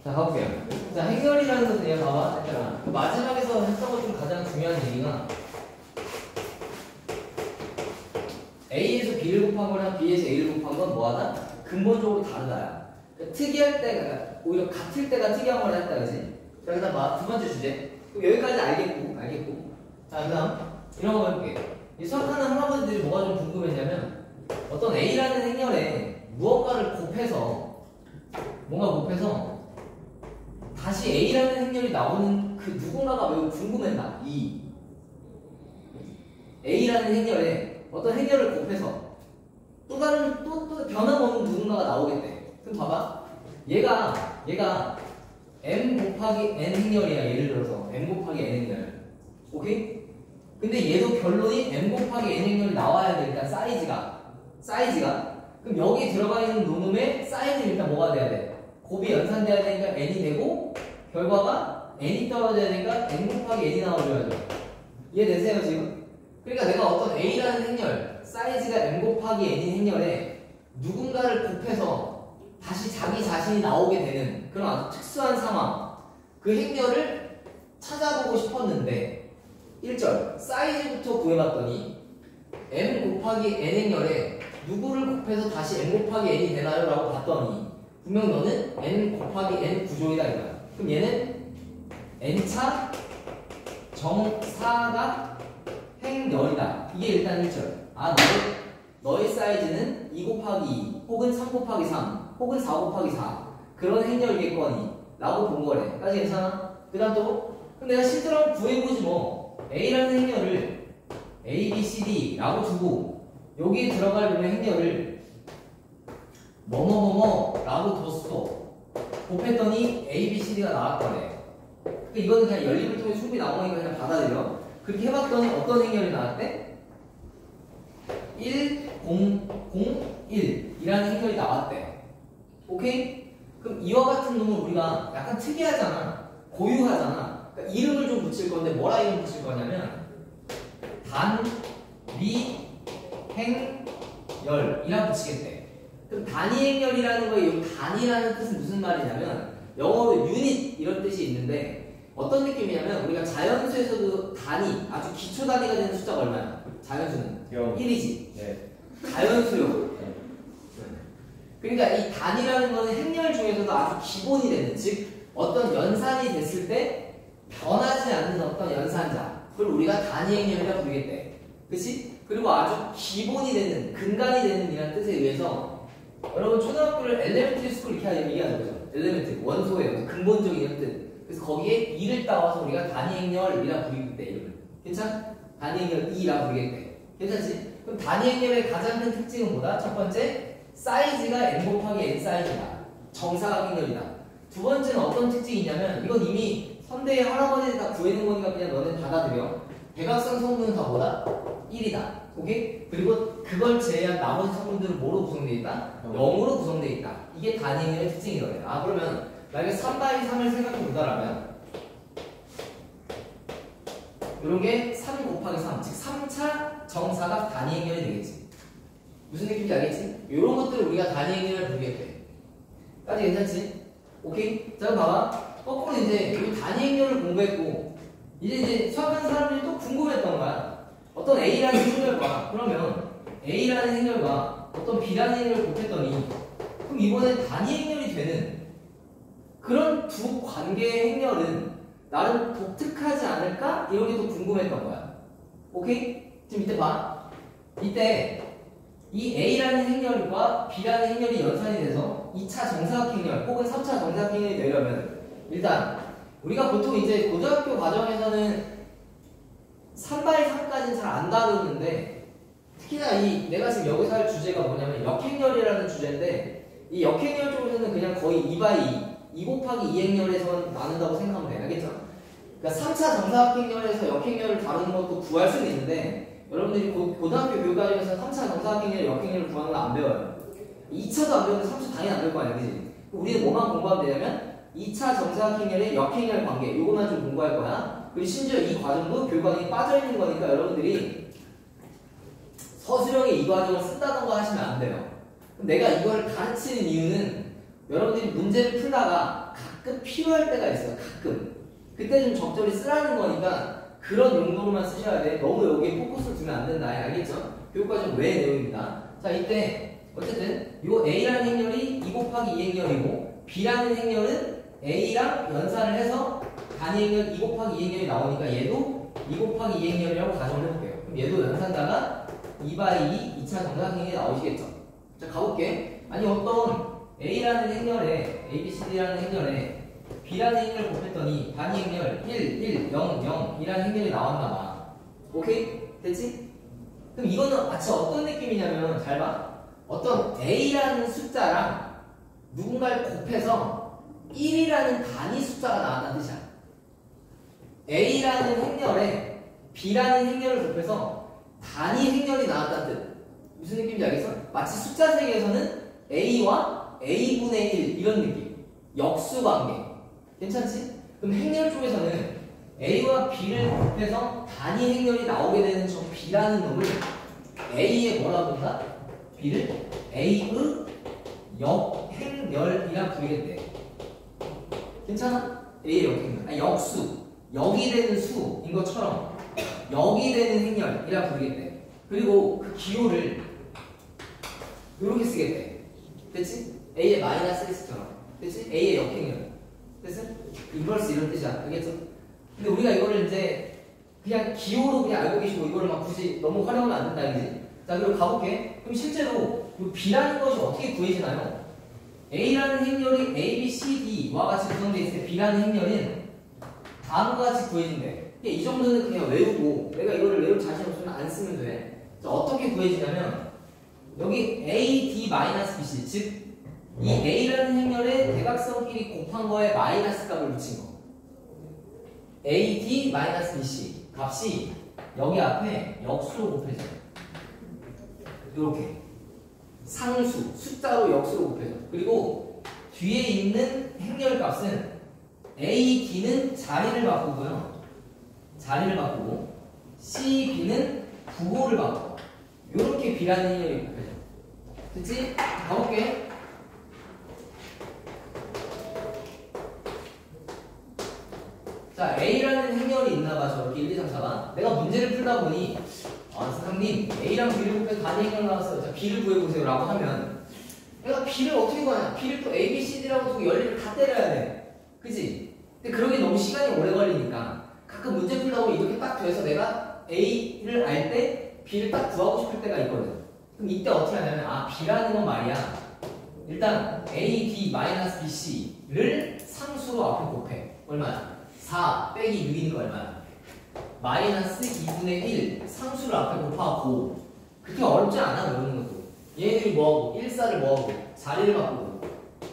자, 가볼게요. 자, 행렬이라는 것은 얘가 봐봐. 얘들아. 마지막에서 했던 것 중 가장 중요한 얘기가 A에서 B를 곱한 거랑 B에서 A를 곱한 건 뭐하다? 근본적으로 다르다야. 그러니까 특이할 때가, 오히려 같을 때가 특이한 걸 했다, 그지? 자, 그 다음 두 번째 주제. 여기까지 알겠고. 자, 그 다음 이런 거 해볼게요. 이 수학하는 할아버지들이 뭐가 좀 궁금했냐면 어떤 A라는 행렬에 무언가를 곱해서 다시 A라는 행렬이 나오는 그 누군가가 매우 궁금했나? 이 A라는 행렬에 어떤 행렬을 곱해서 또 다른 또 변함없는 누군가가 나오겠대. 그럼 봐봐. 얘가 M 곱하기 N 행렬이야. 예를 들어서 M 곱하기 N 행렬. 오케이? 근데 얘도 결론이 M 곱하기 N 행렬이 나와야 돼. 일단 사이즈가. 그럼 여기 들어가 있는 놈의 사이즈는 일단 뭐가 돼야 돼? 곱이 연산돼야 되니까 N이 되고 결과가 N이 떨어져야 되니까 N 곱하기 N이 나와줘야죠. 이해되세요 지금? 그러니까 내가 어떤 A라는 행렬 사이즈가 M 곱하기 N인 행렬에 누군가를 곱해서 다시 자기 자신이 나오게 되는 그런 아주 특수한 상황, 그 행렬을 찾아보고 싶었는데 1절 사이즈부터 구해봤더니 M 곱하기 N 행렬에 누구를 곱해서 다시 M 곱하기 N이 되나요? 라고 봤더니 분명 너는 N 곱하기 N 구조이다 이거야. 그럼 얘는 N차 정사각 행렬이다. 이게 일단 1절. 너의 사이즈는 2 곱하기 2 혹은 3 곱하기 3 혹은 4 곱하기 4 그런 행렬이겠거니 라고 본 거래. 까지 괜찮아? 그 다음 또 그럼 내가 실제로 한번 구해보지 뭐. A라는 행렬을 A, B, C, D 라고 두고 여기에 들어갈 놈의 행렬을 뭐뭐뭐뭐 라고 뒀어. 곱했더니 A, B, C, D가 나왔거래. 그러니까 이거는 그냥 연립을 통해 충분히 나오니까 그냥 받아들여. 그렇게 해봤더니 어떤 행렬이 나왔대? 1, 0, 0, 1 이라는 행렬이 나왔대. 오케이? 그럼 이와 같은 놈은 우리가 약간 특이하잖아. 고유하잖아. 그러니까 이름을 좀 붙일 건데 뭐라 이름 붙일 거냐면 단, 리, 행, 열 이라 붙이겠대. 그럼 단위 행렬이라는 거에 이 단위라는 뜻은 무슨 말이냐면 영어로 유닛 이런 뜻이 있는데 어떤 느낌이냐면 우리가 자연수에서도 단위, 아주 기초 단위가 되는 숫자가 얼마야? 자연수는 1이지. 네. 자연수요. 그러니까 이 단위라는 거는 행렬 중에서도 아주 기본이 되는, 즉 어떤 연산이 됐을 때 변하지 않는 어떤 연산자, 그걸 우리가 단위 행렬이라고 부르겠대. 그치? 그리고 아주 기본이 되는, 근간이 되는 이라는 뜻에 의해서 여러분 초등학교를 엘레멘트리 스쿨 이렇게 얘기하는 거죠. 엘레멘트, 원소예요. 근본적인 이런 뜻. 그래서 거기에 2를 따와서 우리가 단위 행렬이라고 부르겠대. 이름을. 괜찮? 단위 행렬 2라고 부르겠대. 괜찮지? 그럼 단위 행렬의 가장 큰 특징은 뭐다? 첫 번째, 사이즈가 n 곱하기 n 사이즈다. 정사각 행렬이다. 두 번째는 어떤 특징이 있냐면 이건 이미 선대의 할아버지들 다 구해놓은 거니까 그냥 너네 받아들여. 대각선 성분은 다 뭐다? 1이다. 오케이? 그리고 그걸 제외한 나머지 성분들은 뭐로 구성되어 있다? 0으로 구성되어 있다. 이게 단위 행렬의 특징이거든. 그러면 만약에 3/3을 생각해보자라면 이런 게 3 곱하기 3, 즉 3차 정사각 단위 행렬이 되겠지. 무슨 느낌인지 알겠지? 이런 것들을 우리가 단위 행렬을 부르겠대. 까지 괜찮지? 오케이? 자, 그럼 봐봐. 거꾸로 이제 이 단위 행렬을 공부했고 이제 수학하는 사람들이 또 궁금했던 거야. 어떤 A라는 행렬과 그러면 A라는 행렬과 어떤 B라는 행렬을 곱했더니 그럼 이번엔 단위 행렬이 되는 그런 두 관계의 행렬은 나름 독특하지 않을까? 이런 게 또 궁금했던 거야. 오케이? 지금 밑에 봐. 이때 이 A라는 행렬과 B라는 행렬이 연산이 돼서 2차 정사각 행렬 혹은 3차 정사각 행렬이 되려면 일단 우리가 보통 이제 고등학교 과정에서는 3/3까지는 잘 안 다루는데 특히나 이 내가 지금 여기서 할 주제가 뭐냐면 역행렬이라는 주제인데 이 역행렬 쪽에서는 그냥 거의 2/2 2 곱하기 2 행렬에서 나눈다고 생각하면 돼. 알겠죠? 그러니까 3차 정사각 행렬에서 역행렬을 다루는 것도 구할 수는 있는데 여러분들이 고등학교 교육과정에서 3차 정사각 행렬, 역행렬을 구하는 거 안 배워요. 2차도 안 배우는데 3차 당연히 안 배울 거 아니야, 그지? 우리는 뭐만 공부하면 되냐면 2차 정사각 행렬의 역행렬 관계, 이것만 좀 공부할 거야. 그리고 심지어 이 과정도 교육과정에 빠져있는 거니까 여러분들이 서술형에 이 과정을 쓴다던가 하시면 안 돼요. 내가 이걸 가르치는 이유는 여러분들이 문제를 풀다가 가끔 필요할 때가 있어요. 가끔. 그때 좀 적절히 쓰라는 거니까 그런 용도로만 쓰셔야 돼. 너무 여기에 포커스를 두면 안 된다. 알겠죠? 교육과정 외의 내용입니다. 자, 이때 어쨌든 요 A라는 행렬이 2 곱하기 2 행렬이고 B라는 행렬은 A랑 연산을 해서 단위 행렬 2 곱하기 2 행렬이 나오니까 얘도 2 곱하기 2 행렬이라고 가정을 해볼게요. 그럼 얘도 연산다가 2/2 2차 정사각형이 나오시겠죠? 자, 가볼게. 아니 어떤 A라는 행렬에 ABCD라는 행렬에 B라는 행렬을 곱했더니 단위 행렬 1, 1, 0, 0 이라는 행렬이 나왔나봐. 오케이? 됐지? 그럼 이거는 마치 어떤 느낌이냐면 잘 봐. 어떤 A라는 숫자랑 누군가를 곱해서 1이라는 단위 숫자가 나왔다는 뜻이야. A라는 행렬에 B라는 행렬을 곱해서 단위 행렬이 나왔다는 뜻. 무슨 느낌인지 알겠어? 마치 숫자 세계에서는 A와 A분의 1 이런 느낌. 역수 관계. 괜찮지? 그럼 행렬 쪽에서는 A와 B를 곱해서 단위 행렬이 나오게 되는 저 B라는 놈을 A의 뭐라고 한다? B를 A의 역행렬이라 부르겠대. 괜찮아? A의 역행렬. 아니, 역수. 역이 되는 수인 것처럼 역이 되는 행렬이라 부르겠대. 그리고 그 기호를 이렇게 쓰겠대. 됐지? A의 마이너스 S처럼. 됐지? A의 역행렬. 됐어? 인버스 이런 뜻이야. 알겠죠? 근데 우리가 이거를 이제 그냥 기호로 그냥 알고 계시고 이거를 막 굳이 너무 활용하면 안 된다. 이지? 자, 그리고 가볼게. 그럼 실제로 이 B라는 것이 어떻게 구해지나요? A라는 행렬이 A, B, C, D와 같이 구성되어 있을 때 B라는 행렬은 다음과 같이 구해진대. 이 정도는 그냥 외우고 내가 이거를 외울 자신 없으면 안 쓰면 돼. 자, 어떻게 구해지냐면 여기 A, D, BC 즉 이 A라는 행렬의 대각선끼리 곱한 거에 마이너스 값을 붙인 거. A, D, BC 값이 여기 앞에 역수로 곱해져. 이렇게 상수, 숫자로 역수로 곱해져. 그리고 뒤에 있는 행렬 값은 A, D는 자리를 바꾸고요. 자리를 바꾸고 C, B는 부호를 바꿔. 이렇게 B라는 행렬이 곱해져. 됐지? 가볼게. 자, A라는 행렬이 있나봐. 저렇게 1, 2, 3, 4가. 내가 문제를 풀다 보니 선생님 A랑 B를 곱해서 단위 행렬 나왔어요. 자, B를 구해보세요 라고 하면 내가 B를 어떻게 구하냐. B를 또 A, B, C, D라고 두고 연립을 다 때려야 돼. 그치? 근데 그러기 너무 시간이 오래 걸리니까 가끔 문제 풀다 보면 이렇게 딱 돼서 내가 A를 알 때 B를 딱 구하고 싶을 때가 있거든. 그럼 이때 어떻게 하냐면 B라는 건 말이야. 일단 A, D, BC를 상수로 앞에 곱해. 얼마야? 4 빼기 6이니까 얼마야? 마이너스 2분의 1 상수를 앞에 곱하고. 그렇게 어렵지 않아 외우는 것도. 얘네들이 뭐하고 1, 4를 뭐하고 자리를 바꾸고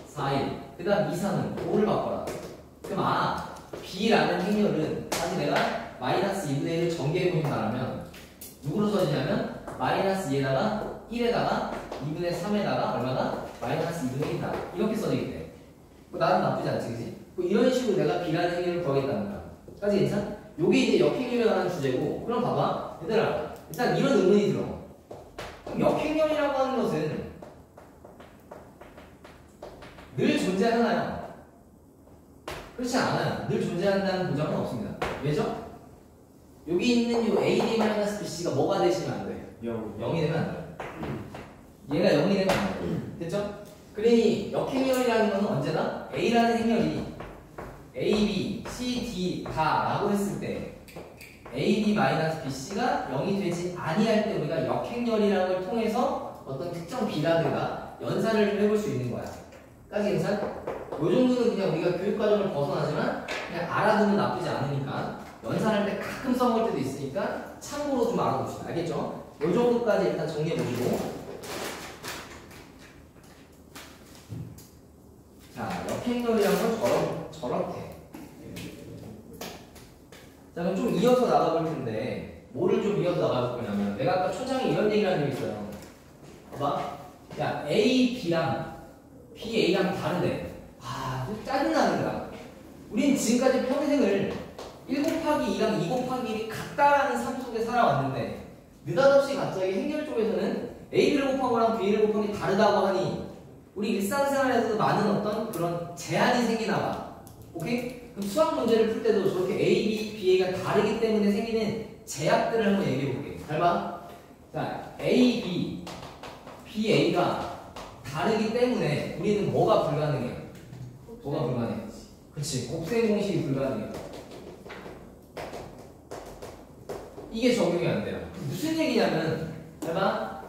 4, 1 그 다음 2, 3은 5를 바꿔라. 그럼 B라는 행렬은 사실 내가 마이너스 2분의 1을 전개해보신다면 누구로 써지냐면 마이너스 2에다가 1에다가 2분의 3에다가 얼마나? 마이너스 2분의 1이다. 이렇게 써지겠대. 나는 나쁘지 않지, 그치? 이런 식으로 내가 B라는 행렬을 구하겠다는 거야. 까지 괜찮아? 요게 이제 역행렬이라는 주제고. 그럼 봐봐. 얘들아, 일단 이런 의문이 들어. 그럼 역행렬이라고 하는 것은 늘 존재하나요? 그렇지 않아요. 늘 존재한다는 보장은 없습니다. 왜죠? 여기 있는 요 AD-BC가 뭐가 되시면 안 돼? 0이 되면 안 돼. 얘가 0이 되면 안 돼. 됐죠? 그러니 역행렬이라는 것은 언제나 A라는 행렬이 A, B, C, D 다 라고 했을 때 AD-BC가 0이 되지 아니할 때 우리가 역행렬이라는 걸 통해서 어떤 특정 B라든가 연산을 해볼 수 있는 거야. 까지 괜찮아? 요 정도는 그냥 우리가 교육과정을 벗어나지만 그냥 알아두면 나쁘지 않으니까 연산할 때 가끔 써볼 때도 있으니까 참고로 좀 알아봅시다. 알겠죠? 요 정도까지 일단 정리해보시고. 자, 역행렬이란 건 저렇게. 자, 그럼 좀 이어서 나가볼 텐데 뭐를 좀 이어서 나가볼 거냐면 내가 아까 초장에 이런 얘기를 한 적이 있어요. 봐봐. 야, A, B랑 B, A랑 다른데 짜증나는 거야. 우린 지금까지 평생을 1 곱하기 2랑 2 곱하기 1이 같다라는 삶 속에 살아왔는데 느닷없이 갑자기 행렬 쪽에서는 A를 곱하고랑 B를 곱하기 다르다고 하니 우리 일상생활에서도 많은 어떤 그런 제한이 생기나 봐. 오케이? 그럼 수학 문제를 풀 때도 저렇게 A, B, BA가 다르기 때문에 생기는 제약들을 한번 얘기해 볼게. 잘 봐. 자, A, B, BA가 다르기 때문에 우리는 뭐가 불가능해요? 뭐가 불가능해? 그치, 곱셈 공식이 불가능해요. 이게 적용이 안 돼요. 무슨 얘기냐면, 잘 봐.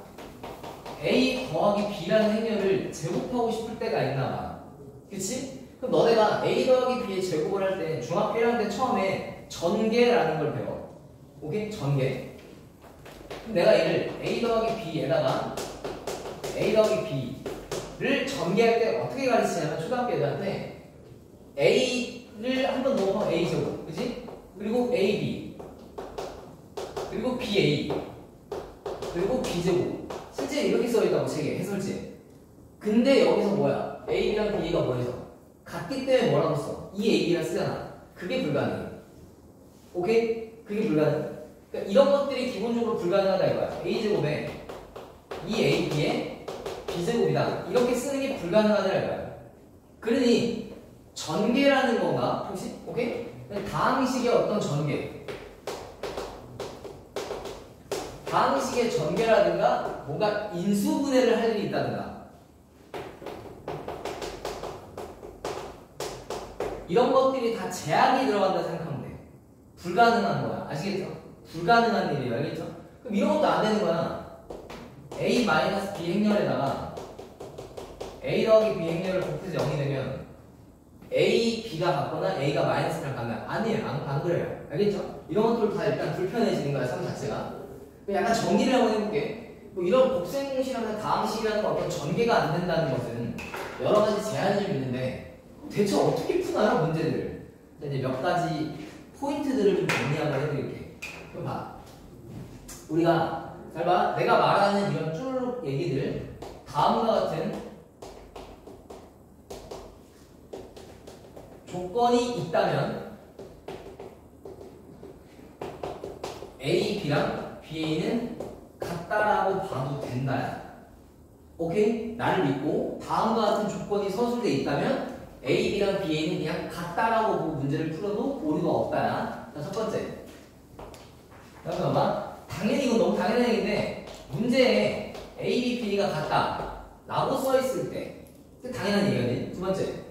A 더하기 B라는 행렬을 제곱하고 싶을 때가 있나 봐. 그치? 그럼 너네가 A 더하기 B의 제곱을 할 때 중학교 1학년 때 처음에 전개라는 걸 배워. 오케이? 전개. 그럼 내가 얘를 A 더하기 B에다가 A 더하기 B를 전개할 때 어떻게 가르치냐면 초등학교 애들한테 A를 한 번 넣어서 A 제곱. 그치? 그리고 AB. 그리고 BA. 그리고 B제곱. 실제 이렇게 써있다고 책에 해설지에. 근데 여기서 뭐야? AB랑 BA가 뭐해서? 같기 때문에 뭐라고 써? 이 AB랑 쓰잖아. 그게 불가능해. 오케이? 그게 불가능해. 그러니까 이런 것들이 기본적으로 불가능하다 이거야. A제곱에 이 AB의 B제곱이다. 이렇게 쓰는 게 불가능하다 이거야. 그러니 전개라는 건가? 혹시? 오케이? 다항식의 어떤 전개. 다항식의 전개라든가 뭔가 인수분해를 할 일이 있다든가 이런 것들이 다 제약이 들어간다 생각하면 돼. 불가능한 거야. 아시겠죠? 불가능한 일이에요. 알겠죠? 그럼 이런 것도 안 되는 거야. A-B 행렬에다가 A 더하기 B 행렬을 곱해서 0이 되면 A, B가 같거나 A가 마이너스랑 같나? 아니에요. 안 그래요. 알겠죠? 이런 것들 다 일단 불편해지는 거야. 성 자체가. 약간 정리를 한번 해볼게. 뭐 이런 곱셈 공식이라는 다항식이라는 어떤 전개가 안 된다는 것은 여러 가지 제한이 좀 있는데 대체 어떻게 푸나요? 문제들을. 이제 몇 가지 포인트들을 좀 정리 한번 해드릴게. 그럼 봐. 우리가 잘 봐. 내가 말하는 이런 쭉 얘기들 다음과 같은 조건이 있다면 A, B랑 BA는 같다라고 봐도 된다. 오케이? 나를 믿고 다음과 같은 조건이 서술되어 있다면 A, B랑 BA는 그냥 같다라고 보고 문제를 풀어도 오류가 없다. 자, 첫 번째. 잠깐만. 당연히 이건 너무 당연한 얘기인데 문제에 A, B, BA가 같다 라고 써있을 때 당연한 얘기거든. 두 번째.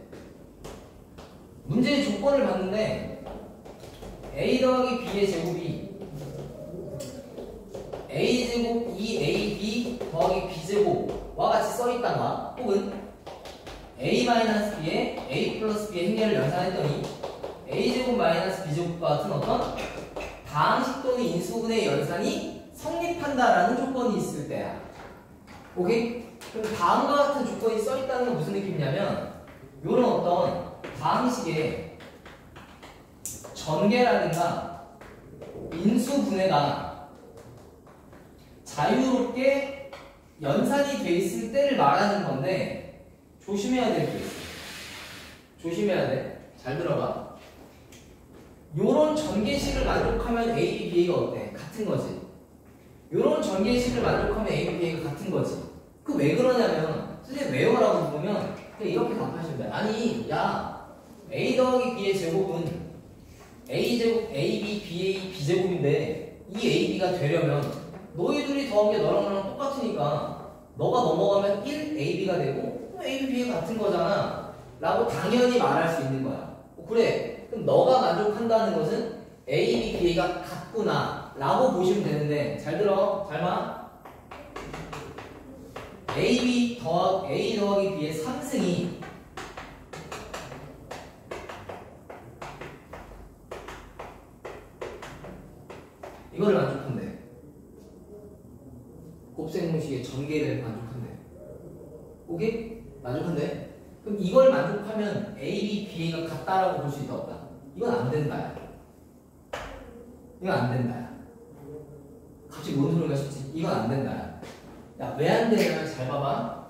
문제의 조건을 봤는데 A 더하기 B의 제곱이 A제곱 2AB 더하기 B제곱과 같이 써있다가 혹은 A-B에 A 플러스 B의 행렬을 연산했더니 A제곱 마이너스 B제곱과 같은 어떤 다항식 또는 인수분의 연산이 성립한다라는 조건이 있을 때야. 오케이? 그럼 다음과 같은 조건이 써있다는 건 무슨 느낌이냐면 요런 어떤 다항식의 전개라든가 인수분해가 자유롭게 연산이 돼 있을 때를 말하는 건데 조심해야 될 게 있어. 조심해야 돼. 잘 들어봐. 요런 전개식을 만족하면 A, B, B가 어때? 같은 거지. 요런 전개식을 만족하면 A, B, B가 같은 거지. 그 왜 그러냐면 선생님 왜요? 라고 물으면 그냥 이렇게 답하시면 돼. 아니 야 A 더하기 B의 제곱은 A제곱 AB, BA, B제곱인데 이 AB가 되려면 너희들이 더한 게 너랑 나랑 똑같으니까 너가 넘어가면 1 AB가 되고 AB, B가 같은 거잖아 라고 당연히 말할 수 있는 거야. 그래 그럼 너가 만족한다는 것은 AB, BA가 같구나 라고 보시면 되는데 잘 들어 잘 봐. A 더하기 B의 3승이 이거를 만족한대. 곱셈 공식의 전개를 만족한대. 오케이? 만족한대. 그럼 이걸 만족하면 A, B, B가 같다라고 볼 수 있다 없다? 이건 안 된다야. 이건 안 된다야. 갑자기 뭔 소리가 싶지? 이건 안 된다야. 야, 왜 안 되냐면 잘 봐봐.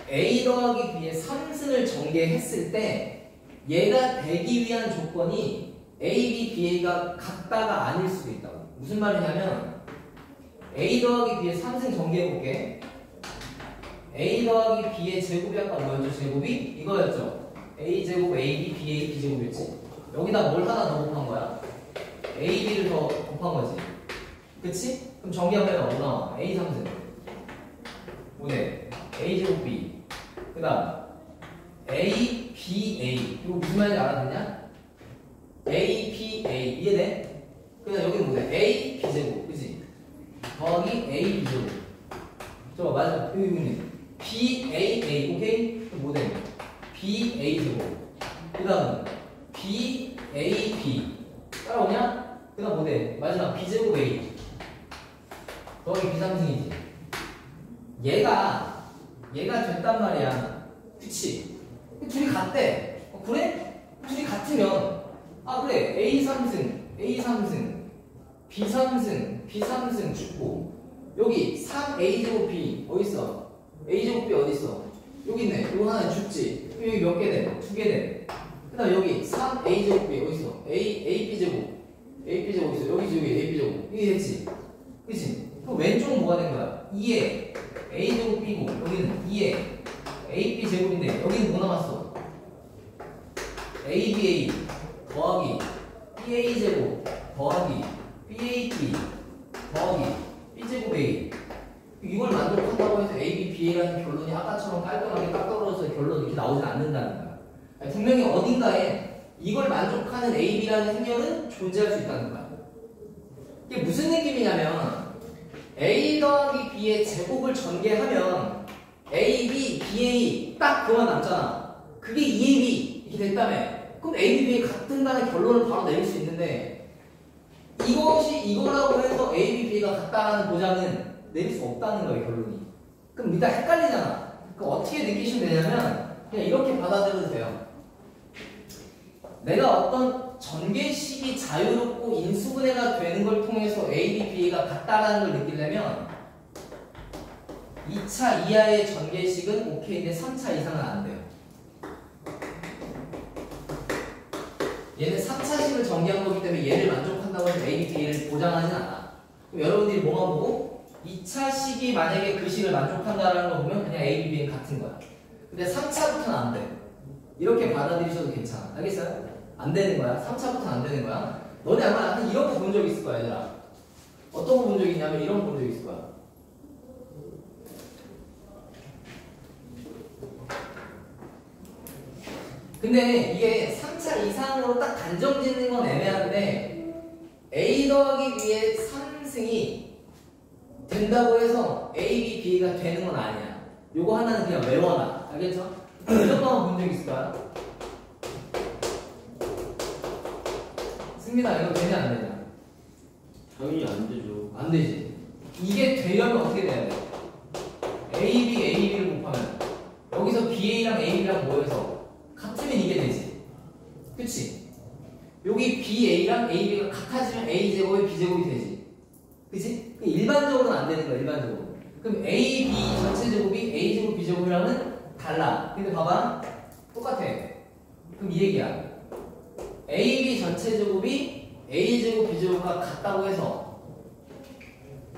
A 더하기 B의 3승을 전개했을 때 얘가 되기 위한 조건이 A, B, BA가 같다가 아닐 수도 있다고. 무슨 말이냐면 A 더하기 B의 3승 전개해볼게. A 더하기 B의 제곱이 아까 뭐였죠? 제곱이 이거였죠. a제곱 ab ba b제곱이었지. 여기다 뭘 하나 더 곱한 거야? ab를 더 곱한 거지. 그치? 그럼 정리하면 뭐 나와? a 3승 5네 a제곱 b 그 다음 a b a 이거 무슨 말인지 알아듣냐? a b a 이해돼? 그 다음 여기는 뭐래? a b제곱 그치? 더하기 a b제곱 저거 맞아 여기 b a a 오케이? 그럼 뭐래? b a 제곱 그 다음 b a b 따라오냐? 그 다음 뭐래? 마지막 b제곱 a 더하기 b3승이지 얘가 됐단 말이야 그치? 둘이 같대 그래? 둘이 같으면 아 그래 a 3승 b 3승 죽고 여기 3a제곱 b 어딨어? a제곱 b 어딨어? 여기 있네 이거 하나 죽지 여기 몇 개 돼? 2개 돼 그 다음 여기 3a제곱 b 어딨어? ab제곱 있어 여기 ab제곱 이게 됐지? 그치? 그럼 왼쪽은 뭐가 된 거야? 2에 a제곱 b고 여기는 2에 ab제곱인데 여기는 뭐 남았어? aba 더하기 ba제곱 더하기 bab 더하기 b제곱 a 이걸 만족한다고 해서 ab, ba라는 결론이 아까처럼 깔끔하게 딱 떨어져서 결론이 이렇게 나오진 않는다는 거야. 아니, 분명히 어딘가에 이걸 만족하는 ab라는 행렬은 존재할 수 있다는 거야. 이게 무슨 느낌이냐면 a 더하기 b의 제곱을 전개하면 ab, ba 딱 그만 남잖아. 그게 2ab 이렇게 됐다며. 그럼 ab, ba 같은다는 결론을 바로 내릴 수 있는데 이것이 이거라고 해서 ab, b가 같다라는 보장은 내릴 수 없다는 거예요 결론이. 그럼 일단 헷갈리잖아. 그럼 어떻게 느끼시면 되냐면 그냥 이렇게 받아들여도 돼요. 내가 어떤 전개식이 자유롭고 인수분해가 되는 걸 통해서 a, b, b가 같다라는 걸 느끼려면 2차 이하의 전개식은 오케이인데 3차 이상은 안 돼요. 얘는 3차식을 전개한 거기 때문에 얘를 만족한다고 해서 a, b, b를 보장하진 않아. 그럼 여러분들이 뭐만 보고 2차식이 만약에 그 식을 만족한다라는 거 보면 그냥 a, b, b는 같은 거야. 근데 3차부터는 안 돼. 이렇게 받아들이셔도 괜찮아. 알겠어요? 안 되는 거야. 3차부터는 안 되는 거야. 너네 아마 한 이런 거 본 적 있을 거야, 얘들아. 어떤 거 본 적 있냐면 이런 거 본 적 있을 거야. 근데 이게 3차 이상으로 딱 단정 짓는 건 애매한데 a 더하기 b의 3승이 된다고 해서 a, b, b가 되는 건 아니야. 요거 하나는 그냥 외워놔. 알겠죠? 이 정도만 본 적 있을 거야. 승민아 이거 되냐 안 되냐? 당연히 안 되죠. 안 되지. 이게 되려면 어떻게 돼야 돼? AB를 곱하면 여기서 BA랑 AB랑 모여서 같으면 이게 되지. 그치? 여기 BA랑 AB가 같아지면 A제곱이 B제곱이 되지. 그치? 일반적으로는 안 되는 거야, 일반적으로. 그럼 AB 전체 제곱이 A제곱 B제곱이랑은 달라. 근데 봐봐. 똑같아. 그럼 이 얘기야. AB 전체 제곱이 A제곱 B제곱과 같다고 해서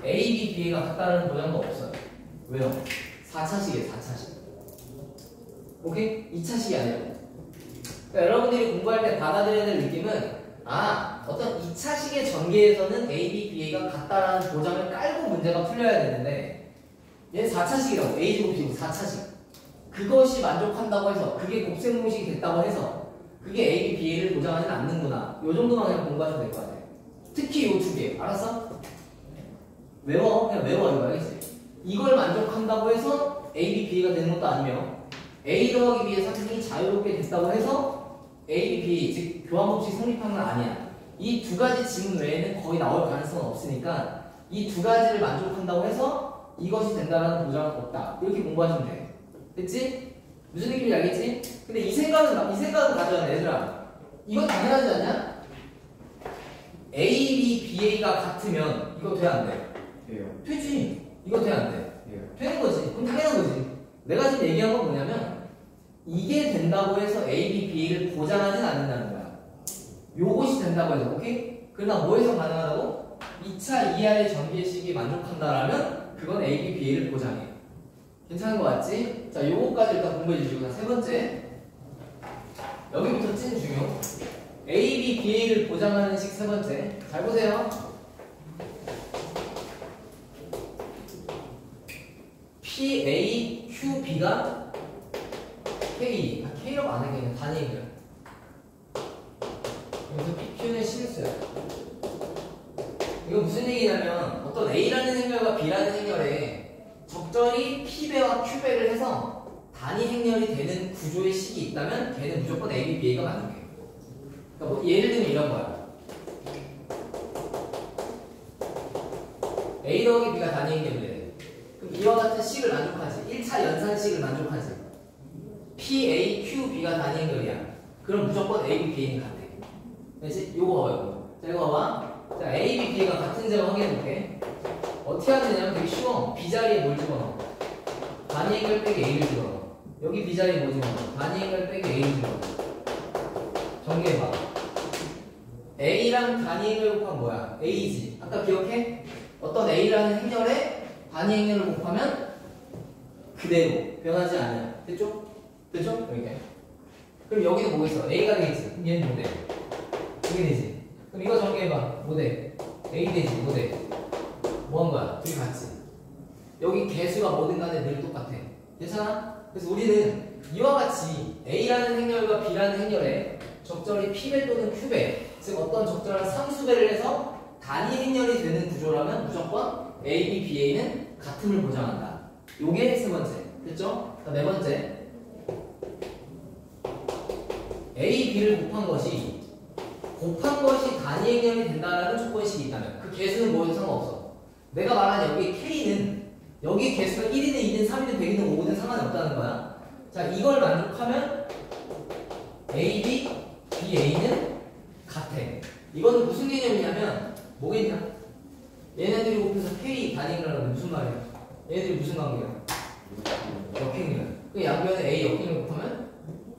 AB, BA가 같다는 보장도 없어요. 왜요? 4차식이에요, 4차식. 오케이? 2차식이 아니라고. 그러니까 여러분들이 공부할 때 받아들여야 될 느낌은 어떤 2차식의 전개에서는 A, B, BA가 같다라는 보장을 깔고 문제가 풀려야 되는데 얘는 4차식이라고. A제곱 B제곱 4차식. 그것이 만족한다고 해서 그게 곱셈 공식이 됐다고 해서 그게 A, B, BA를 보장하진 않는구나. 요 정도만 그냥 공부하시면 될 것 같아요. 특히 요 두 개. 알았어? 외워. 그냥 외워. 이거 알겠지? 이걸 만족한다고 해서 A, B, BA가 되는 것도 아니며 A 더하기 B의 상승이 자유롭게 됐다고 해서 A, B, B 즉 교환법칙 성립하는 건 아니야. 이 두 가지 지문 외에는 거의 나올 가능성은 없으니까 이 두 가지를 만족한다고 해서 이것이 된다는 보장은 없다. 이렇게 공부하시면 돼. 됐지? 무슨 느낌인지 알겠지? 근데 이 생각은 가져야 돼, 얘들아. 이건 당연하지 않냐? A, B, BA가 같으면 이거 돼, 안 돼? 돼요. 되지. 이거 돼, 안 돼? 돼요. 되는 거지. 그럼 당연한 거지. 내가 지금 얘기한 건 뭐냐면 이게 된다고 해서 A, B, B를 보장하진 않는다는 거야. 요것이 된다고 해서, 오케이? 그러나 뭐에서 가능하다고? 2차 이하의 전개식이 만족한다라면 그건 A, B, B를 보장해. 괜찮은 거 맞지? 자, 요거까지 일단 공부해 주시고 자, 세 번째. 여기부터 찐 중요. A, B, BA를 보장하는 식 세 번째. 잘 보세요. P, A, Q, B가 K. K라고 안 하게 그냥 단위예요. 여기서 P, Q는 실수야. 이거 무슨 얘기냐면 어떤 A라는 행렬과 B라는 행렬에 적절히 P배와 Q배를 해서 단위 행렬이 되는 구조의 식이 있다면 걔는 무조건 A, B, BA가 맞는 거예요. 그러니까 뭐 예를 들면 이런 거야. A 더하기 B가 단위 행렬이래. 그럼 이와 같은 식을 만족하지. 1차 연산식을 만족하지. P, A, Q, B가 단위 행렬이야. 그럼 무조건 A, B, BA는 같아. 그렇지? 요거 봐요. 자, 이거 봐봐. 자, A, B, B가 같은 제곱 확인해볼게. 어떻게 하면 되냐면 되게 쉬워. B 자리에 뭘 집어넣어? 단위 행렬 빼기 A를 집어넣어. 여기 B 자리에 뭐 집어넣어? 단위 행렬 빼기 A를 집어넣어. 전개해봐. A랑 단위 행렬 곱하면 뭐야? A지. 아까 기억해? 어떤 A라는 행렬에 단위 행렬을 곱하면 그대로 변하지 않아요. 됐죠? 됐죠? 이렇게. 그럼 여기도 뭐겠어? A가 되겠지. 그럼 얘는 뭐 돼? 이게 되지. 그럼 이거 전개해봐. 뭐 돼? A 되지. 뭐 돼? 뭐 한 거야? 둘이 같이. 여기 개수가 뭐든 간에 늘 똑같아. 괜찮아? 그래서 우리는 이와 같이 A라는 행렬과 B라는 행렬에 적절히 P배 또는 Q배, 즉 어떤 적절한 상수배를 해서 단위 행렬이 되는 구조라면 무조건 A, B, BA는 같음을 보장한다. 요게 세 번째. 됐죠? 네 번째. A, B를 곱한 것이 단위 행렬이 된다는 조건식이 있다면 그 개수는 뭐든 상관없어. 내가 말한 여기 K는 여기 개수가 1이든 2든 3이든 100이든 5든 상관이 없다는 거야. 자, 이걸 만족하면 A, B, B, A는 같아. 이거는 무슨 개념이냐면 뭐겠냐? 얘네들이 곱해서 K 단위 행렬하면 무슨 말이야? 얘네들이 무슨 관계야? 역행렬. 그 양변에 A 역행렬 곱하면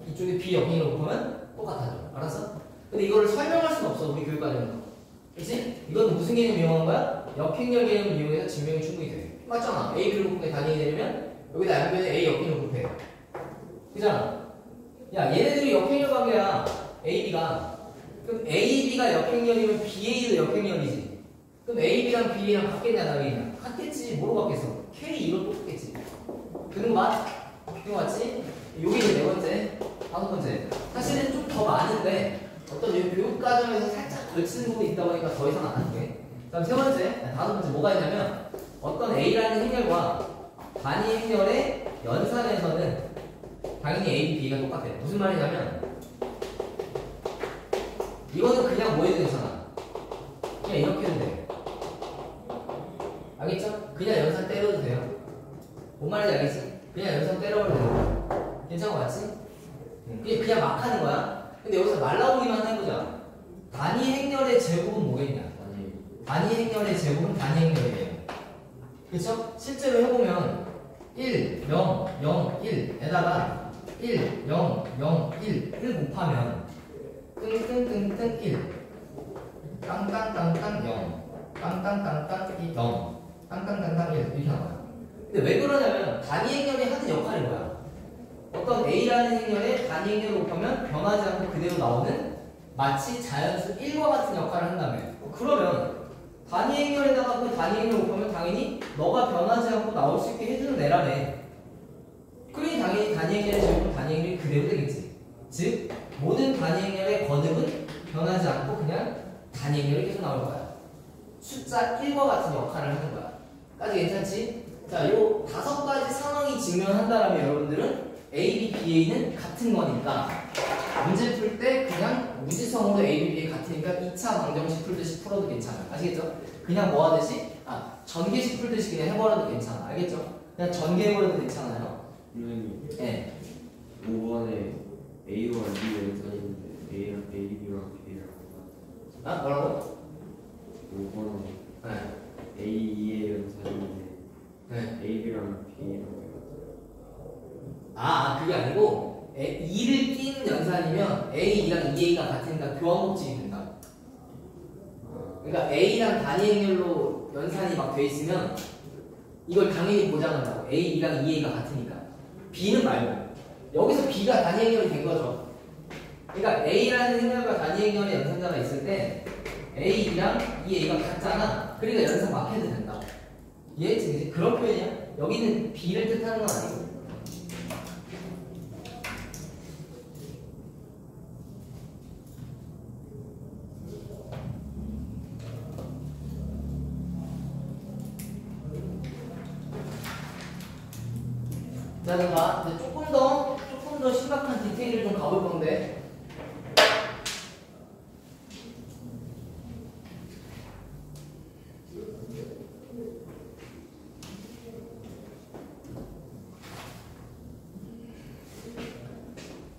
이쪽에 B 역행렬 곱하면 똑같아져. 알았어? 근데 이거를 설명할 수는 없어. 우리 교육과정에서. 그치? 이건 무슨 개념 이용한 거야? 역행렬 개념을 이용해서 증명이 충분히 돼. 맞잖아. A, B를 곱해 단위 되려면 여기다 양변에 A 역행렬 곱해. 그잖아. 야, 얘네들이 역행렬 관계야. A, B가. 그럼 A, B가 역행렬이면 B, A도 역행렬이지. 그럼 A, B랑 B, A랑 같겠냐, 다르겠냐? 같겠지. 뭐로 같겠어? K, 이로 똑같겠지. 그는 맞? 그거 맞지? 요게 이제 네 번째, 다섯 번째. 사실은 좀 더 많은데 어떤 교육 과정에서 살짝 걸치는 부분이 있다 보니까 더 이상 안 할게. 그다음 세 번째, 다섯 번째 뭐가 있냐면 어떤 A라는 행렬과 단위 행렬의 연산에서는 당연히 A, B, B가 똑같아. 무슨 말이냐면 이거는 그냥 뭐 해도 괜찮아. 그냥 이렇게 해도 돼. 알겠죠? 그냥 연산 때려도 돼요. 뭔 말인지 알겠지? 그냥 연산 때려도 돼요. 괜찮은 거 맞지? 그냥 막 하는 거야. 근데 여기서 말 나오기만 해보자. 단위 행렬의 제곱은 뭐겠냐? 단위 행렬의 제곱은 단위 행렬이에요. 그쵸? 실제로 해보면 1, 0, 0, 1에다가 1, 0, 0, 1을 곱하면 뜬뜬뜬뜬 1 땅땅땅땅 0 땅땅땅땅 0 땅땅땅땅 1 이렇게 나와요. 근데 왜 그러냐면 단위 행렬이 하는 역할이 뭐야? 어떤 A라는 행렬에 단위 행렬을 곱하면 변하지 않고 그대로 나오는 마치 자연수 1과 같은 역할을 한다면 그러면 단위 행렬에다가 그 단위 행렬을 곱하면 당연히 너가 변하지 않고 나올 수 있게 해주는 애라네. 그러니 당연히 단위 행렬의 제곱은 단위 행렬이 그대로 되겠지. 즉 모든 단위 행렬의 거듭은 변하지 않고 그냥 단위 행렬이 계속 나올 거야. 숫자 1과 같은 역할을 하는 거야. 까지 괜찮지? 자, 요 5가지 상황이 증명한다라면 여러분들은 A, B, B, A는 같은 거니까 문제 풀 때 그냥 무지성으로 A, B, B, A 같으니까 2차 방정식 풀듯이 풀어도 괜찮아요. 아시겠죠? 그냥 뭐 하듯이? 전개식 풀듯이 그냥 해버려도 괜찮아. 알겠죠? 그냥 전개해버려도 괜찮아요. 선생님, 네. 5번에 A와 B 연산인데 A랑 A, B랑 B랑 뭐라고? 5번에 네. A, 2의 연산인데 네. A, B랑 B랑 그게 아니고 2를 띈 연산이면 A, 2랑 2A가 같으니까 교환법칙이 된다. 그러니까 A랑 단위 행렬로 연산이 막 돼 있으면 이걸 당연히 보장한다고. A, 2랑 2A가 같으니까. B는 말고 여기서 B가 단위 행렬이 된 거죠. 그러니까 A라는 행렬과 단위 행렬의 연산자가 있을 때 A랑 이 A가 같잖아. 그러니까 연산 막 해도 된다. 이해했지? 그런 표현이야. 여기는 B를 뜻하는 건 아니고. 자, 봐. 이제 조금 더 심각한 디테일을 좀 가볼 건데.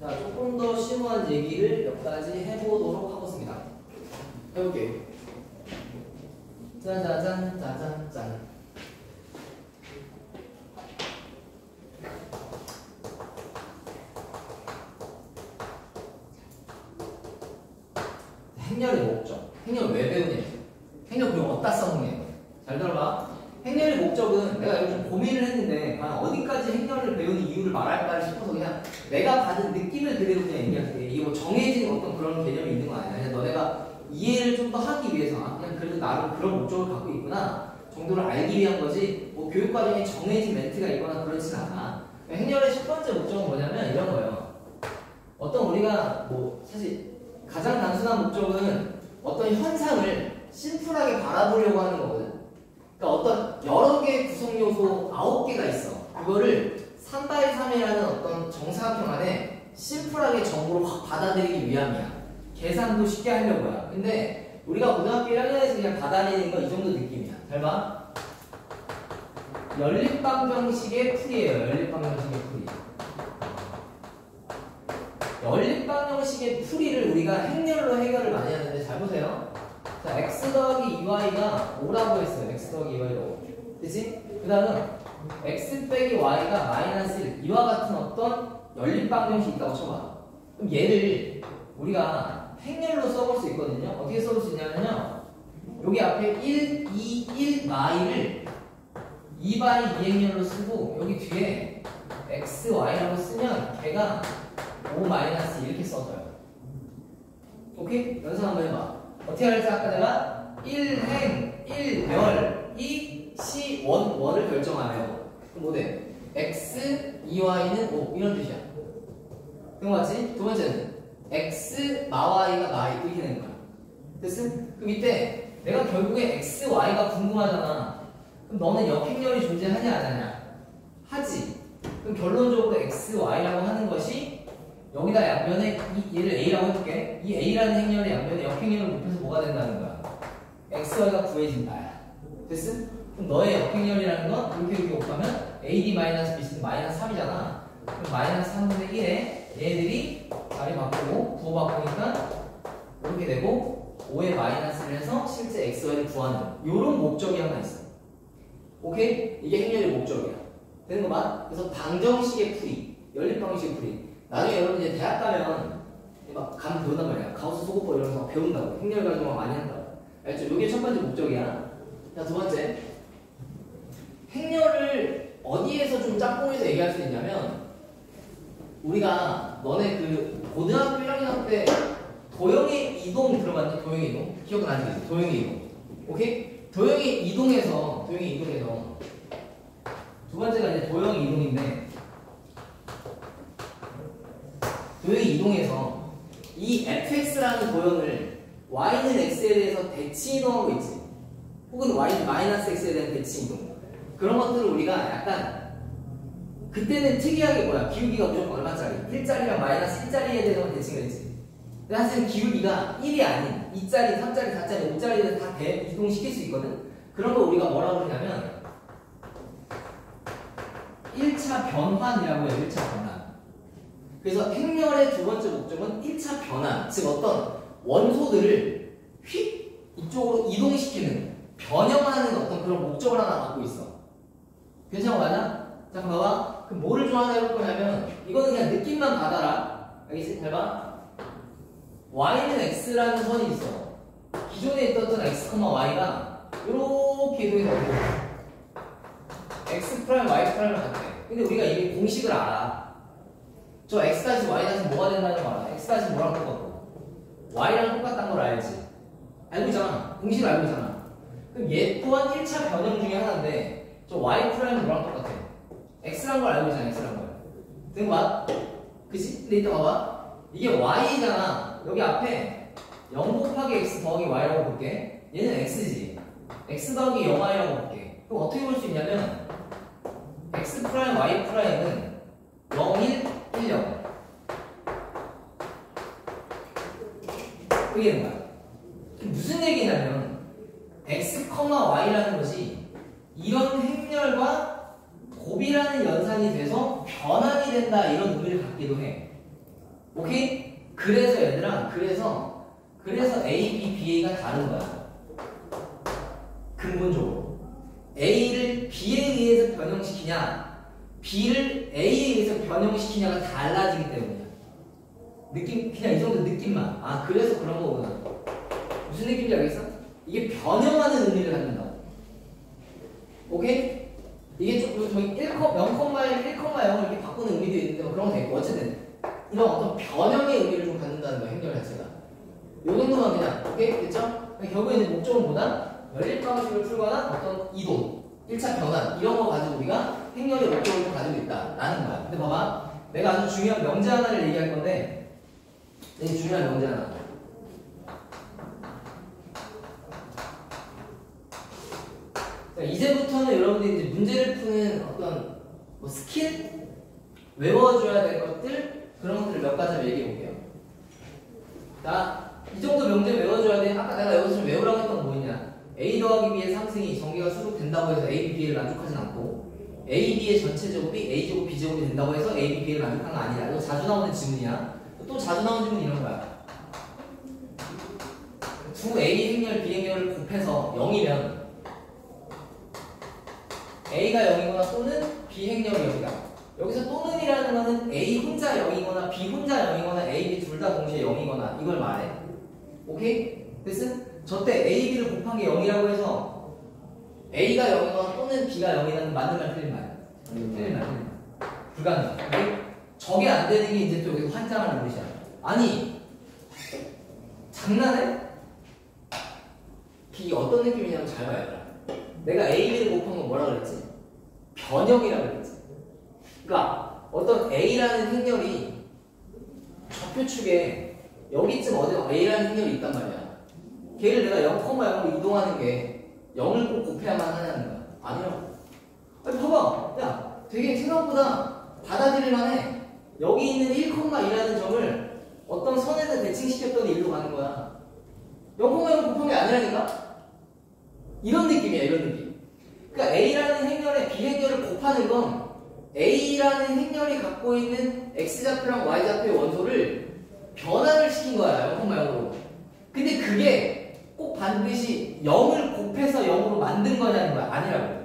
자, 조금 더 심오한 얘기를 몇 가지 해보도록 하겠습니다. 해볼게요. 짜자잔, 짜잔짠. 행렬의 목적. 행렬 왜 배우냐? 행렬 그럼 어디다 써먹냐? 잘 들어봐. 행렬의 목적은 내가 여기 좀 고민을 했는데 과연 어디까지 행렬을 배우는 이유를 말할까 싶어서 그냥 내가 받은 느낌을 그대로 그냥 얘기할게. 이게 뭐 정해진 어떤 그런 개념이 있는 건 아니야. 그냥 너네가 이해를 좀 더 하기 위해서 그냥 그래도 나름 그런 목적을 갖고 있구나 정도를 알기 위한 거지 뭐 교육과정에 정해진 멘트가 있거나 그렇진 않아. 행렬의 첫 번째 목적은 뭐냐면 이런 거예요. 어떤 우리가 뭐 사실 가장 단순한 목적은 어떤 현상을 심플하게 바라보려고 하는 거거든. 그러니까 어떤 여러 개의 구성 요소 9개가 있어. 그거를 3x3이라는 어떤 정사각형 안에 심플하게 정보를 확 받아들이기 위함이야. 계산도 쉽게 하려고야. 근데 우리가 고등학교 1학년에서 그냥 받아들이는 건 이 정도 느낌이야. 잘 봐. 연립방정식의 풀이에요. 연립방정식의 풀이. 연립방정식의 풀이를 우리가 행렬로 해결을 많이 하는데 잘 보세요. 자, x 더하기 2y가 5라고 했어요. x 더하기 2y가 5. 그치? 그 다음 x 빼기 y가 마이너스 1. 이와 같은 어떤 연립방정식이 있다고 쳐봐. 그럼 얘를 우리가 행렬로 써볼 수 있거든요. 어떻게 써볼 수 있냐면요. 여기 앞에 1, 2, 1, y를 2바이 2행렬로 쓰고 여기 뒤에 x, y라고 쓰면 걔가 5 마이너스 이렇게 써줘요. 오케이? 연습 한번 해봐. 어떻게 할지 아까 내가 1행, 1열, 2, 시, 원을 결정하래요. 그럼 뭐 돼? x, 2y는 5 이런 뜻이야. 그런 거 같지? 두 번째는 x, 마y가 마이 이렇게 되는 거야. 됐어? 그럼 이때 내가 결국에 x, y가 궁금하잖아. 그럼 너는 역행렬이 존재하냐 안 하냐? 하지. 그럼 결론적으로 x, y라고 하는 것이 여기다 양면에 얘를 a라고 해볼게. 이 a라는 행렬의 양면에 역행렬을 곱해서 뭐가 된다는 거야? x, y가 구해진다. 됐어? 그럼 너의 역행렬이라는 건 이렇게 곱하면 ad-b는 마이너스 3이잖아. 그럼 마이너스 3분의 1에 얘들이 자리 바꾸고 부호 바꾸니까 이렇게 되고 5에 마이너스를 해서 실제 x, y를 구하는 이런 목적이 하나 있어. 오케이? 이게 행렬의 목적이야. 되는 거 맞? 그래서 방정식의 풀이, 연립방정식의 풀이. 나중에 여러분 이제 대학 가면 막 감 배운단 말이야. 가우스 소고법 이런 거 막 배운다고. 행렬 가지고 많이 한다고. 알죠? 이게 첫 번째 목적이야. 자, 두 번째. 행렬을 어디에서 좀 짝꿍해서 얘기할 수 있냐면 우리가 너네 그 고등학교 1학년 때 도형의 이동 들어봤니? 도형의 이동? 기억나지? 도형의 이동. 오케이? 도형의 이동에서 두 번째가 이제 도형의 이동인데 도형의 이동에서 이 fx라는 도형을 y는 x에 대해서 대치 이동하고 있지. 혹은 y는 마이너스 x에 대한 대치 이동. 그런 것들을 우리가 약간 그때는 특이하게 뭐야? 기울기가 무조건 얼마짜리? 1짜리랑 마이너스 1짜리에 대해서 대칭을 했지. 근데 사실 기울기가 1이 아닌 2짜리, 3짜리, 4짜리, 5짜리를 다 이동시킬 수 있거든? 그런 거 우리가 뭐라고 그러냐면 1차 변환이라고 해요. 1차 변환. 그래서 행렬의 두 번째 목적은 1차 변환. 즉 어떤 원소들을 휙 이쪽으로 이동시키는 변형하는 어떤 그런 목적을 하나 갖고 있어. 괜찮아? 맞아? 자, 봐봐. 그럼 뭐를 좀 하나 해볼 거냐면 이거는 그냥 느낌만 받아라. 알겠지? 잘 봐. y는 x라는 선이 있어. 기존에 있던 x, y가 이렇게 이동해서 x 프라임, y 프라임을 같대. 근데 우리가 이미 공식을 알아. 저 x 다시 y 다시 뭐가 된다는 거 알아? x 다시 뭐랑 똑같고 y랑 똑같다는 걸 알지? 알고 있잖아. 공식을 알고 있잖아. 그럼 얘 또한 1차 변형 중에 하나인데 저 y 프라임 뭐랑 똑같아? x란 걸 알고 있잖아. x란 걸. 된 거 맞? 그치? 근데 이따 봐봐. 이게 y잖아. 여기 앞에 0 곱하기 x 더하기 y라고 볼게. 얘는 x지. x 더하기 0y라고 볼게. 그럼 어떻게 볼 수 있냐면 x 프라임 y 프라임은 0, 1, 1, 0 이게 되는 거야. 무슨 얘기냐면 x, y라는 것이 이런 행렬과 곱이라는 연산이 돼서 변환이 된다 이런 의미를 갖기도 해. 오케이? 그래서 얘들아 그래서 A, B, BA가 다른 거야. 근본적으로 A를 B에 의해서 변형시키냐 B를 A에 의해서 변형시키냐가 달라지기 때문이야. 느낌 그냥 이 정도 느낌만. 아 그래서 그런 거구나. 무슨 느낌인지 알겠어? 이게 변형하는 의미를 갖는다고. 오케이? 이게 좀 저희 0,1, 1,0을 이렇게 바꾸는 의미도 있는데 뭐 그런 거 되고 어쨌든 이런 어떤 변형의 의미를 좀 갖는다는 거야 행렬 자체가. 요 정도만 그냥 오케이? 됐죠? 결국에 이제 목적은 뭐다? 연립 방식을 풀거나 어떤 이동, 1차 변환 이런 거 가지고 우리가 행렬의 목적을 가지고 있다라는 거야. 근데 봐봐, 내가 아주 중요한 명제 하나를 얘기할 건데 되게 중요한 명제 하나. 자, 이제부터는 여러분들이 이제 문제를 푸는 어떤 뭐 스킬, 외워줘야 될 것들 그런 것들을 몇 가지 얘기해 볼게요. 자, 이 정도 명제 외워줘야 돼. 아까 내가 여기서 좀 외우라고 했던 거 뭐냐? A 더하기 B의 상승이 전개가 수록된다고 해서 A, B, B를 만족하진 않고 A, B의 전체 제곱이 A 제곱, B 제곱이 된다고 해서 A, B, B를 만족하는 거 아니다. 이거 자주 나오는 지문이야. 또 자주 나오는 지문 이런 거야. 두 A 행렬, B 행렬을 곱해서 0이면 A가 0이거나 또는 B 행렬이 0이다. 여기서 또는이라는 거는 A 혼자 0이거나 B 혼자 0이거나 A, B 둘 다 동시에 0이거나 이걸 말해. 오케이? 됐어? 저때 A, B를 곱한 게 0이라고 해서 A가 0이거나 또는 B가 0이라는 맞는 말 틀린 말. 틀린 말. 불가능. 오케이? 저게 안 되는 게 이제 또 여기서 환장하는 버릇이야. 아니 장난해? 이게 어떤 느낌이냐면 잘 봐야 돼. 내가 A, B를 곱한 건 뭐라 그랬지? 변형이라 그랬지. 그러니까 어떤 A라는 행렬이 좌표축에 여기쯤 어디 A라는 행렬이 있단 말이야. 걔를 내가 0,0로 이동하는 게 0을 꼭 곱해야만 하냐는 거야. 아니라고. 아니 봐봐. 야 되게 생각보다 받아들일만해. 여기 있는 1,2라는 점을 어떤 선에서 대칭시켰더니 일로 가는 거야. 0,0을 곱한 게 아니라니까? 이런 느낌이야, 이런 느낌. 그러니까 A라는 행렬에 B 행렬을 곱하는 건 A라는 행렬이 갖고 있는 X좌표랑 Y좌표의 원소를 변화를 시킨 거야, 0,0으로. 근데 그게 꼭 반드시 0을 곱해서 0으로 만든 거냐는 거야. 아니라고.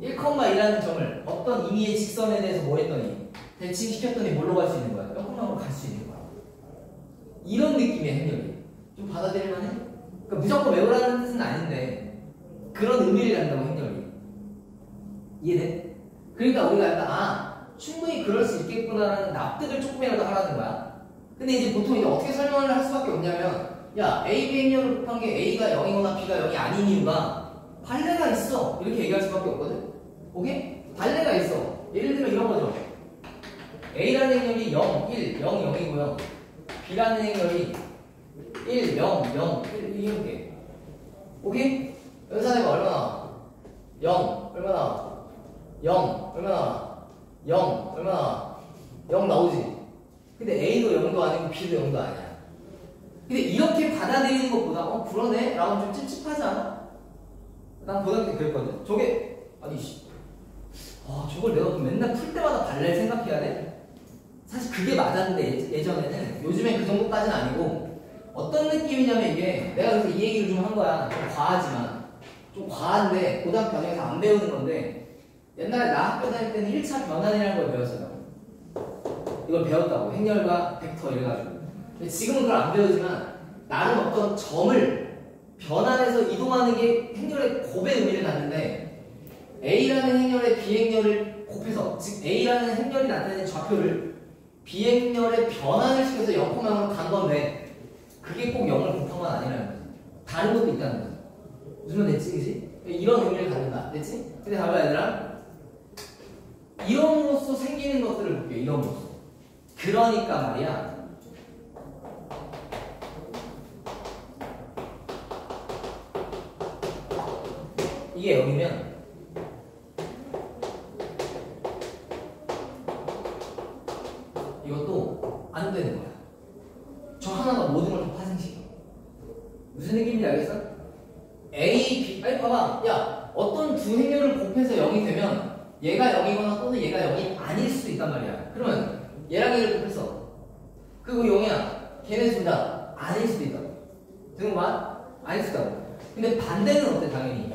1,2라는 점을 어떤 임의의 직선에 대해서 뭐 했더니 대칭시켰더니 뭘로 갈 수 있는 거야? 0,0으로 갈 수 있는 거야. 이런 느낌의 행렬이. 좀 받아들일만해? 그러니까 무조건 외우라는 뜻은 아닌데 그런 의미를 갖는다고 행렬이. 이해돼? 그러니까 우리가 약간 충분히 그럴 수 있겠구나라는 납득을 조금이라도 하라는 거야. 근데 이제 보통 이제 어떻게 설명을 할 수밖에 없냐면 야 A, B 행렬을 곱한 게 A가 0이거나 B가 0이 아닌 이유가 발레가 있어 이렇게 얘기할 수밖에 없거든. 오케이? 발레가 있어. 예를 들면 이런 거죠. A라는 행렬이 0, 1, 0, 0이고요 B라는 행렬이 1, 0, 0, 1 이렇게. 오케이? 연산해봐. 얼마나? 0 얼마나? 0 얼마나? 0 얼마나? 0 나오지? 근데 A도 0도 아니고 B도 0도 아니야. 근데 이렇게 받아들이는 것보다 그러네? 라고 좀 찝찝하지 않아? 난 고등학교 때 그랬거든. 저게 아니 저걸 내가 맨날 풀 때마다 발레를 생각해야 돼? 사실 그게 맞았는데 예전에는. 요즘엔 그 정도까지는 아니고 어떤 느낌이냐면 이게 내가 그래서 이 얘기를 좀 한 거야. 좀 과하지만 좀 과한데 고등학교 과정에서 안 배우는 건데 옛날에 나 학교 다닐 때는 1차 변환이라는 걸 배웠어요. 이걸 배웠다고. 행렬과 벡터 이래가지고. 근데 지금은 그걸 안 배우지만 나름 어떤 점을 변환해서 이동하는 게 행렬의 곱의 의미를 갖는데 A라는 행렬의 B 행렬을 곱해서 즉 A라는 행렬이 나타내는 좌표를 비행렬의 변환을 시켜서 0,0으로 간 건데 그게 꼭 0을 곱한 건 아니라는 거지. 다른 것도 있다는 거지. 무슨 말 됐지, 그지? 이런 의미를 갖는다, 됐지? 근데 봐봐 얘들아, 이론으로서 생기는 것들을 볼게. 이론으로서. 그러니까 말이야, 이게 0이면 이것도 안 되는 거야. 저 하나가 모든 걸 다 파생시켜. 무슨 느낌인지 알겠어? A, B, 아니 봐봐. 야, 어떤 두 행렬을 곱해서 0이 되면 얘가 0이거나 또는 얘가 0이 아닐 수도 있단 말이야. 그러면 얘랑 얘를 곱했어. 그거 0이야. 걔네 둘 다 아닐 수도 있다고. 듣는 거야? 아닐 수도 있다고. 근데 반대는 어때, 당연히?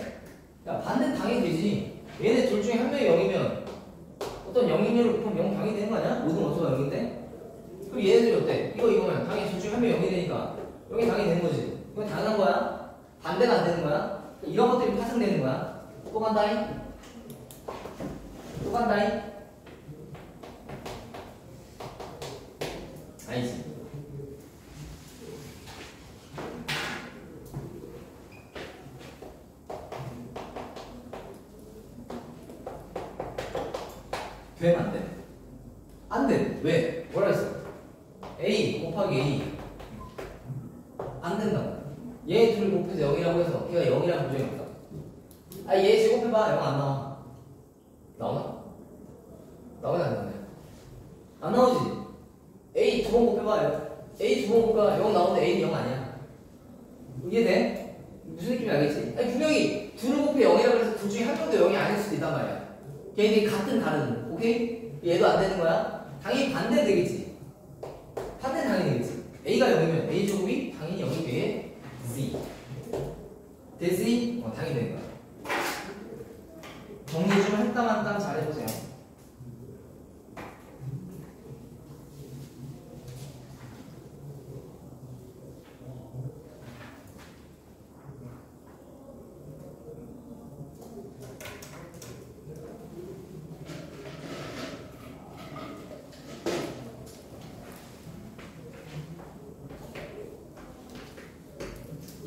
야, 반대는 당연히 되지. 얘네 둘 중에 한 명이 0이면 어떤 0인율을 곱하면 0 당연히 되는 거 아니야? 모든 원소가 0인데? 그럼 얘네들이 어때? 이거면 당연히 둘 중에 한 명이 0이 되니까 0이 당연히 되는 거지. 이건 당연한 거야? 반대가 안 되는 거야? 이런 것들이 파생되는 거야. 또 간다잉? 또 간다잉? 아니지. 되면 안 돼. 안 돼. 왜? 뭐라 했어? A 곱하기 A. 안 된다고. 얘 둘을 곱해서 0이라고 해서 걔가 0이라는 부정이 없다. 아, 얘 제곱해봐. 0 안 나와. 나오나? 나오냐, 안 나오냐? 안 나오지? A 두 번 곱해봐. A 두 번 곱해봐. 0 나오는데 A는 0 아니야. 이해돼? 무슨 느낌인지 알겠지? 아니, 분명히 둘을 곱해 0이라고 해서 둘 중에 한 명도 0이 아닐 수도 있단 말이야. 걔네들이 같은 다른, 오케이? 얘도 안 되는 거야? 당연히 반대 되겠지. 반대 당연히 되겠지. A가 0이면 A 제곱이 당연히 0이 되겠지. 됐지? 당연히 되는 거야. 정리 좀 한 땀 한 땀 잘해보세요.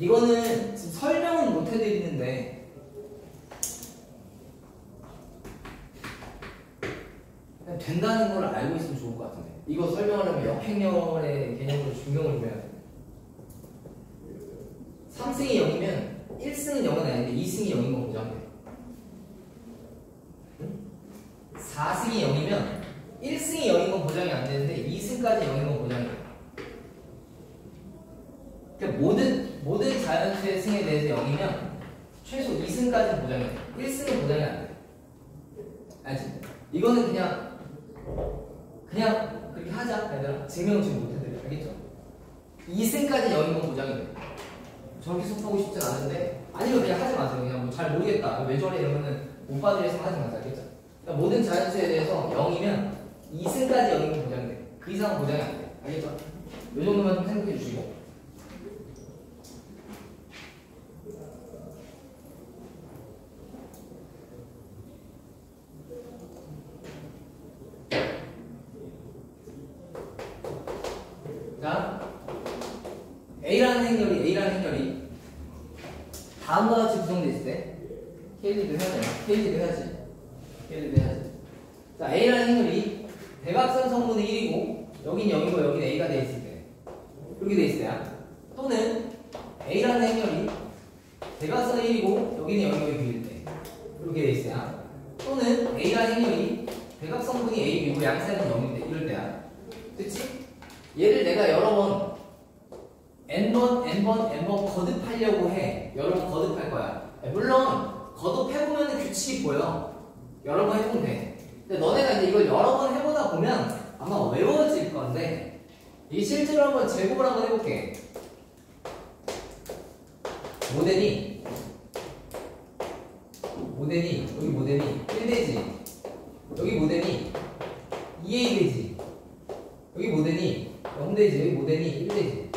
이거는 지금 설명은 못 해드리는데 그냥 된다는 걸 알고 있으면 좋을 것 같은데. 이거 설명하려면 역행렬의 개념으로 중경을 줘야 돼. 3승이 0이면 1승은 0은 아닌데 2승이 0인 건 보장돼. 4승이 0이면 1승이 0인 건 보장이 안 되는데 2승까지 0인 건 보장이 돼. 그러니까 모든 자연수의 승에 대해서 0이면 최소 2승까지는 보장이 돼. 1승은 보장이 안 돼. 알지? 이거는 그냥 그렇게 하자. 얘들아. 증명 지금 못 해드려. 알겠죠? 2승까지 0인 건 보장이 돼. 저렇게 속하고 싶진 않은데, 아니면 그냥 하지 마세요. 그냥 뭐 잘 모르겠다. 왜 저래? 이러면은 못 받으려서 하지 마세요. 알겠죠? 그러니까 모든 자연수에 대해서 0이면 2승까지 0인 건 보장이 돼. 그 이상은 보장이 안 돼. 알겠죠? 이 정도만 좀 생각해 주시고. 자, A라는 행렬이 다음과 같이 구성되어 있을 때 KD도 해야 되나? KD도 해야지. 자, A라는 행렬이 대각선 성분이 1이고 여긴 0이고 여긴 A가 되어 있을 때 이렇게 되어 있을 때야. 또는 A라는 행렬이 대각선 1이고 여기는 0이고 여기일 때 이렇게 되어 있을 때야. 또는 A라는 행렬이 대각성분이 A, B고 양사는 0일 때 이럴 때야. 그치? 얘를 내가 여러 번 n번 거듭하려고 해. 여러 번 거듭할 거야. 물론 거듭해보면 규칙이 보여. 여러 번 해보면 돼. 근데 너네가 이제 이걸 여러 번 해보다 보면 아마 외워질 건데, 이게 실제로 한번 제곱을 한번 해볼게. 모델이 여기 모델이 1되지. 여기 모델이 2a 되지. 여기 모델이 0되지. 여기 모델이 1되지.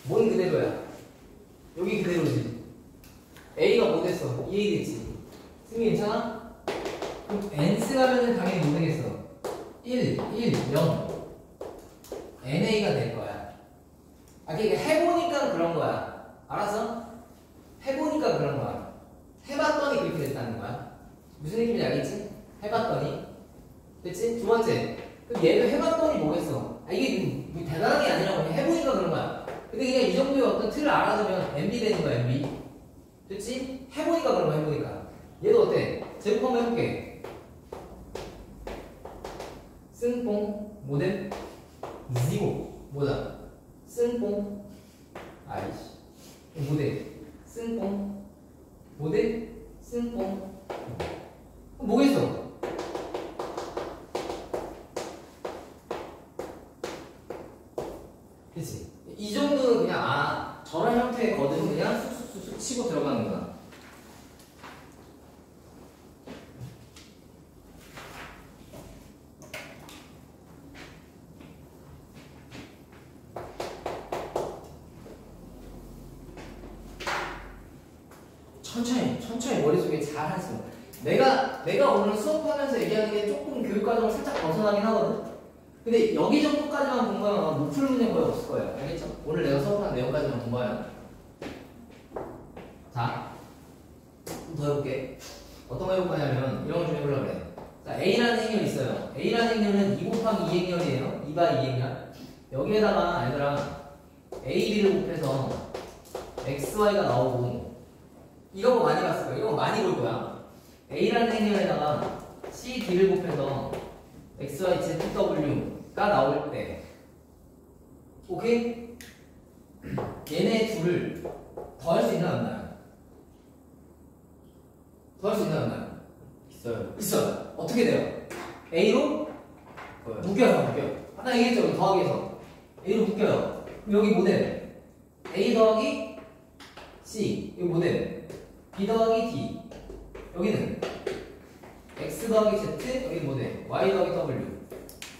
뭔 그대로야? 여기 그대로지. A가 뭐 됐어? 2a 됐지. 승리 괜찮아? 그럼 n승 하면은 당연히 뭐 되겠어? 1, 0. NA가 될 거야. 아, 그러니까 해보니까 그런 거야. 알았어? 해보니까 그런 거야. 해봤더니 그렇게 됐다는 거야. 무슨 느낌인지 알겠지? 해봤더니. 그치? 두 번째. 그럼 얘도 해봤더니 뭐겠어? 아, 이게 뭐 대단한 게 아니라 그냥 해보니까 그런 거야. 근데 그냥 이 정도의 어떤 틀을 알아두면 MB 되는 거야, MB. 그치? 해보니까 그런 거야, 해보니까. 얘도 어때? 제곱 한번 해볼게. 쓴뽕 모델 지고 뭐다? 쓴뽕 아이씨 모델 쓴뽕 모델 쓴뽕 뭐겠어? 그치? 이 정도는 그냥 아 저런 형태의 거드는 그냥 쑥쑥쑥 치고 들어가는 거야. 천천히 머릿속에 잘 하시면 내가 오늘 수업하면서 얘기하는 게 조금 교육과정을 살짝 벗어나긴 하거든. 근데 여기 정도까지만 공부하면 못 풀 문제 거의 없을 거예요. 알겠죠? 오늘 내가 수업하는 내용까지만 공부하면. 자, 좀 더 해볼게. 어떤 거 해볼 거냐면 이런 거 좀 해보려고 그래. 자, A라는 행렬이 있어요. A라는 행렬은 2 곱하기 2 행렬이에요. 2바 2 행렬. 여기에다가 얘들아 A, B를 곱해서 XY가 나오고 이런 거 많이 봤을 거야. 이런 거 많이 볼 거야. A라는 행렬에다가 C, D를 곱해서 X, Y, Z, W가 나올 때 오케이? 얘네 둘을 더할 수 있나 없나요? 더할 수 있나 없나요? 있어요. 있어요. 어떻게 돼요? A로 묶여요. 하나 얘기했죠. 더하기에서 A로 묶여요. 여기 모델 A 더하기 C 여기 모델 B 더하기 D 여기는 X 더하기 Z 여기 모델 Y 더하기 W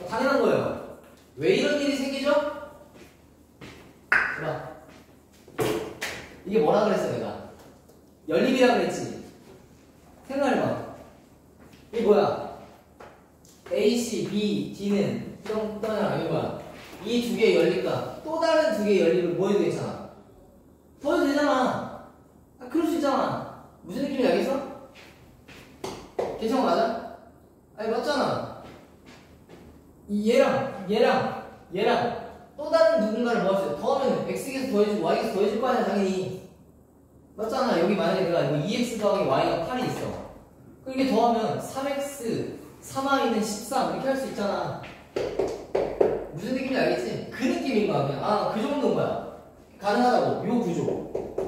당연한 거예요. 왜 이런 일이 생기죠? 봐. 이게 뭐라 그랬어 내가? 연립이라 그랬지. 생각해봐. 이게 뭐야? A, C, B, D는 떠나 이거 뭐야? 이 두 개의 연립과 또 다른 두 개의 연립을 뭐 해도 괜찮아? 더해도 되잖아. 아, 그럴 수 있잖아. 무슨 느낌인지 알겠어? 괜찮은 거 맞아? 아니 맞잖아. 얘랑 또 다른 누군가를 뭐 할 수 있어? 더하면 x에서 더해지고 y에서 더해질 거 아니야 당연히. 맞잖아. 여기 만약에 내가 이거 2x 더하기 y가 8이 있어. 그럼 이게 더하면 3x 3y는 13 이렇게 할 수 있잖아. 무슨 느낌인지 알겠지? 그 느낌인 거야 그냥. 아 그 정도인 거야. 가능하다고.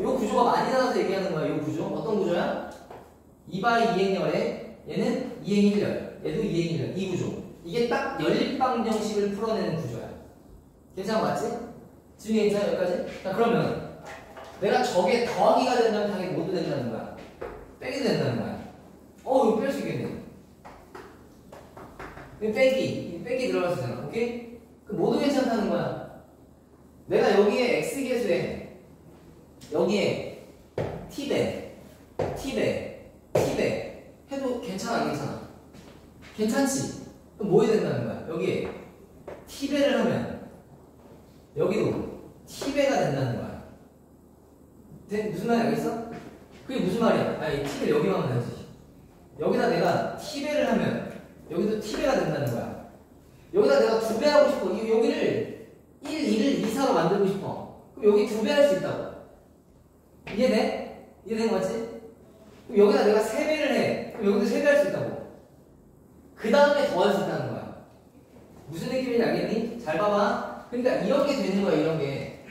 요 구조가 많이 나와서 얘기하는 거야. 요 구조 어떤 구조야? 2바이 2행렬에 얘는 2행일열 얘도 2행일열 이 구조. 이게 딱 연립방정식을 풀어내는 구조야. 괜찮아 맞지? 지금 괜찮아 여기까지? 자 그러면 내가 저게 더하기가 된다면 당연히 모두 된다는 거야. 빼기도 된다는 거야. 이거 뺄 수 있겠네. 빼기 들어갈 수 있잖아. 오케이? 그럼 모두 괜찮다는 거야. 내가 여기에 x계수에 여기에 t배 해도 괜찮아 안 괜찮아? 괜찮지? 그럼 뭐 해야 된다는 거야? 여기에 t배를 하면 여기도 t배가 된다는 거야. 무슨 말인지 알겠어? 그게 무슨 말이야? 아니 t배를 여기만 하면 되지. 여기다 내가 t배를 하면 여기도 t배가 된다는 거야. 여기다 내가 2배 하고 싶어. 여기를 1, 2를 2, 4로 만들고 싶어. 그럼 여기 2배 할 수 있다고. 이해돼? 이해된 거 맞지? 그럼 여기다 내가 3배를 해. 그럼 여기도 3배 할 수 있다고. 그 다음에 더 할 수 있다는 거야. 무슨 느낌인지 알겠니? 잘 봐봐. 그러니까 이렇게 되는 거야, 이런 게.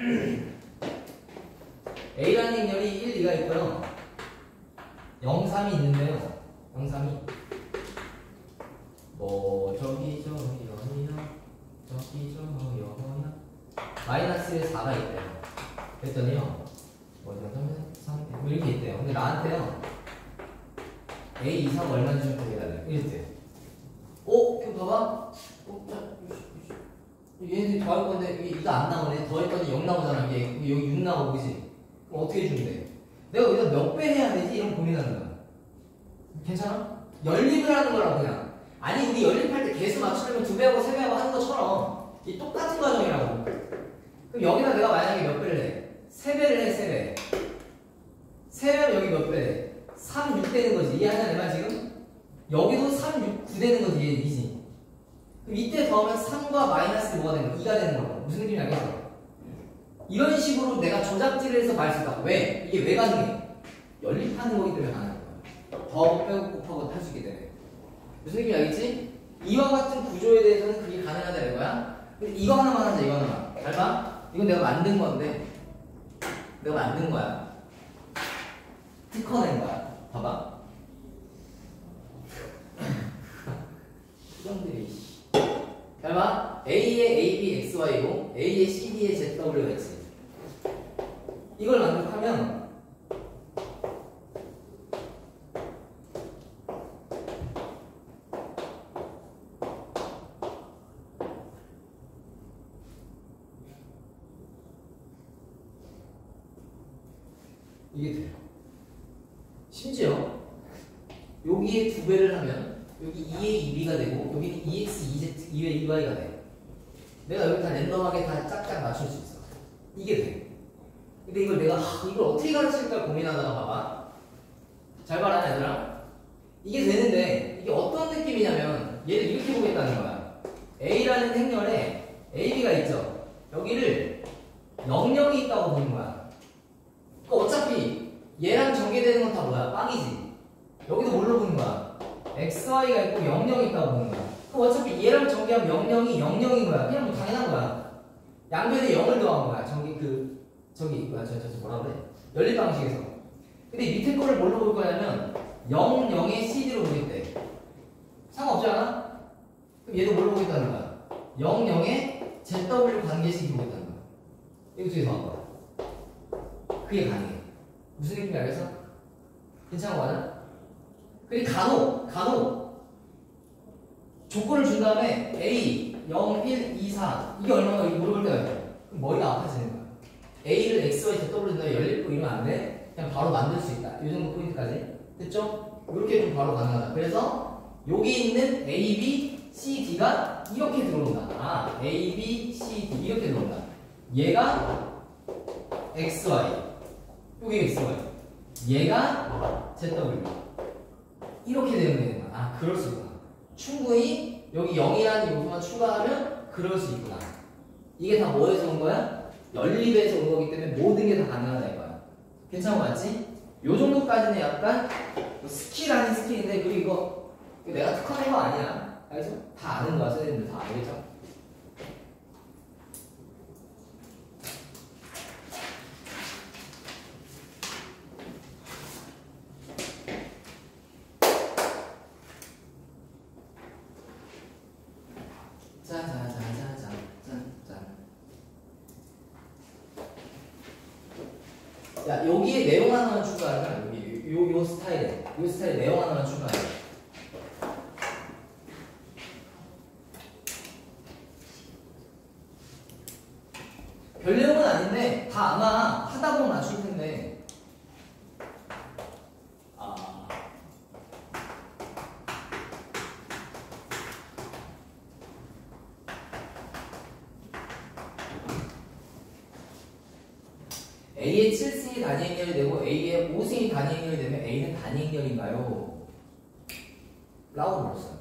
A라는 행렬이 1, 2가 있고요. 0, 3이 있는데요. 0, 3이. 저기 저 영이야. 저기 저 영이야. 마이너스 4가 있대요. 그랬더니요. 3 이렇게 있대요. 근데 나한테요. A 이상 얼마 주면 되겠다. 이랬대요. 그럼 봐봐. 얘네들이 더할 건데 이거 안 나오네. 더했더니 0 나오잖아. 이게 여기 6 나오고 그지? 그럼 어떻게 해주면 돼? 내가 여기다 몇 배 해야 되지? 이런 고민하는 거야. 괜찮아? 연립을 하는 거라고 그냥. 아니 우리 연립할 때 개수 맞추려면 2배하고 3배하고 하는 것처럼 이 똑같은 과정이라고. 그럼 여기다 내가 만약에 몇 배를 해? 3배를 해, 3배. 3배면 여기 몇 배? 3, 6 되는 거지. 이해하냐, 내 말 지금? 여기도 3, 6, 9 되는 거지, 이지. 그럼 이때 더하면 3과 마이너스 뭐가 되는 거야? 2가 되는 거야. 무슨 느낌인지 알겠어? 이런 식으로 내가 조작질을 해서 말할 수 있다. 왜? 이게 왜 가능해? 연립하는 거기 때문에 가능한 거야. 더하고 빼고 곱하고 할 수 있기 때문에. 무슨 느낌인지 알겠지? 이와 같은 구조에 대해서는 그게 가능하다는 거야. 근데 이거 하나만 하자, 이거 하나만. 잘 봐. 이건 내가 만든 건데, 내가 만든 거야. 특허낸 거야. 봐봐. 수정들이. 잘 봐. A의 AB, XY고, A의 CD의 ZW, X. 이걸 만족하면, 이게 돼요. 심지어 여기에 2배를 하면 여기 2의 2b가 되고 여기는 2x, 2z, 2의 2y가 돼. 내가 여기 다 랜덤하게 다 짝짝 맞출 수 있어. 이게 돼. 근데 이걸 내가 이걸 어떻게 가르칠까 고민하다가 봐봐. 잘 봐라 얘들아. 이게 되는데 이게 어떤 느낌이냐면 얘를 이렇게 보겠다는 거야. A라는 행렬에 AB가 있죠. 여기를 00이 있다고 보는 거야. 그러니까 어차피 얘랑 전개되는 건 다 뭐야? 빵이지. 여기도 뭘로 보는 거야? XY가 있고 00이 있다고 보는 거야. 그럼 어차피 얘랑 전개하면 00이 00인 거야. 그냥 뭐 당연한 거야. 양변에 0을 더한 거야. 저기 뭐야? 저 뭐라 그래? 연립 방식에서. 근데 밑에 거를 뭘로 볼 거냐면 0, 0의 CD로 보겠대. 상관없지 않아? 그럼 얘도 뭘로 보겠다는 거야? 0, 0의 ZW 관계식이 보겠다는 거야. 이거 중에서 한 거야. 그게 가능해. 무슨 느낌인지 알겠어? 괜찮은 거 맞아? 그리고 간혹 조건을 준 다음에 A 0, 1, 2, 4 이게 얼마나 이렇게 물어볼 때가 있어. 그럼 머리가 아파지는 거야. A를 X, Y, Z, W 준다면 열리고 이러면 안 돼. 그냥 바로 만들 수 있다. 이 정도 포인트까지. 됐죠? 이렇게 좀 바로 가능하다. 그래서 여기 있는 A, B, C, D가 이렇게 들어온다. 아, A, B, C, D 이렇게 들어온다. 얘가 X, Y 여기 XY 얘가 ZW 이렇게 되는 거야. 아, 그럴 수 있구나. 충분히 여기 0이라는 요소만 추가하면 그럴 수 있구나. 이게 다 뭐에서 온 거야? 연립에서 온 거기 때문에 모든 게 다 가능하다 이거야. 괜찮은 거 맞지? 요 정도까지는 약간 스킬 아닌 스킬인데, 그리고 이거 내가 특화된 거 아니야. 알죠? 다 아는 거야. 선생님들 다 알겠죠? 야, 여기에 내용 하나만 추가하자. 여기 요 스타일에 내용 하나만 추가하자. 별 내용은 아닌데 다 아마 하다 보면 맞출 텐데. A의 7승이 단위행렬이 되고 A의 5승이 단위행렬이 되면 A는 단위행렬인가요? 라고 물었어요.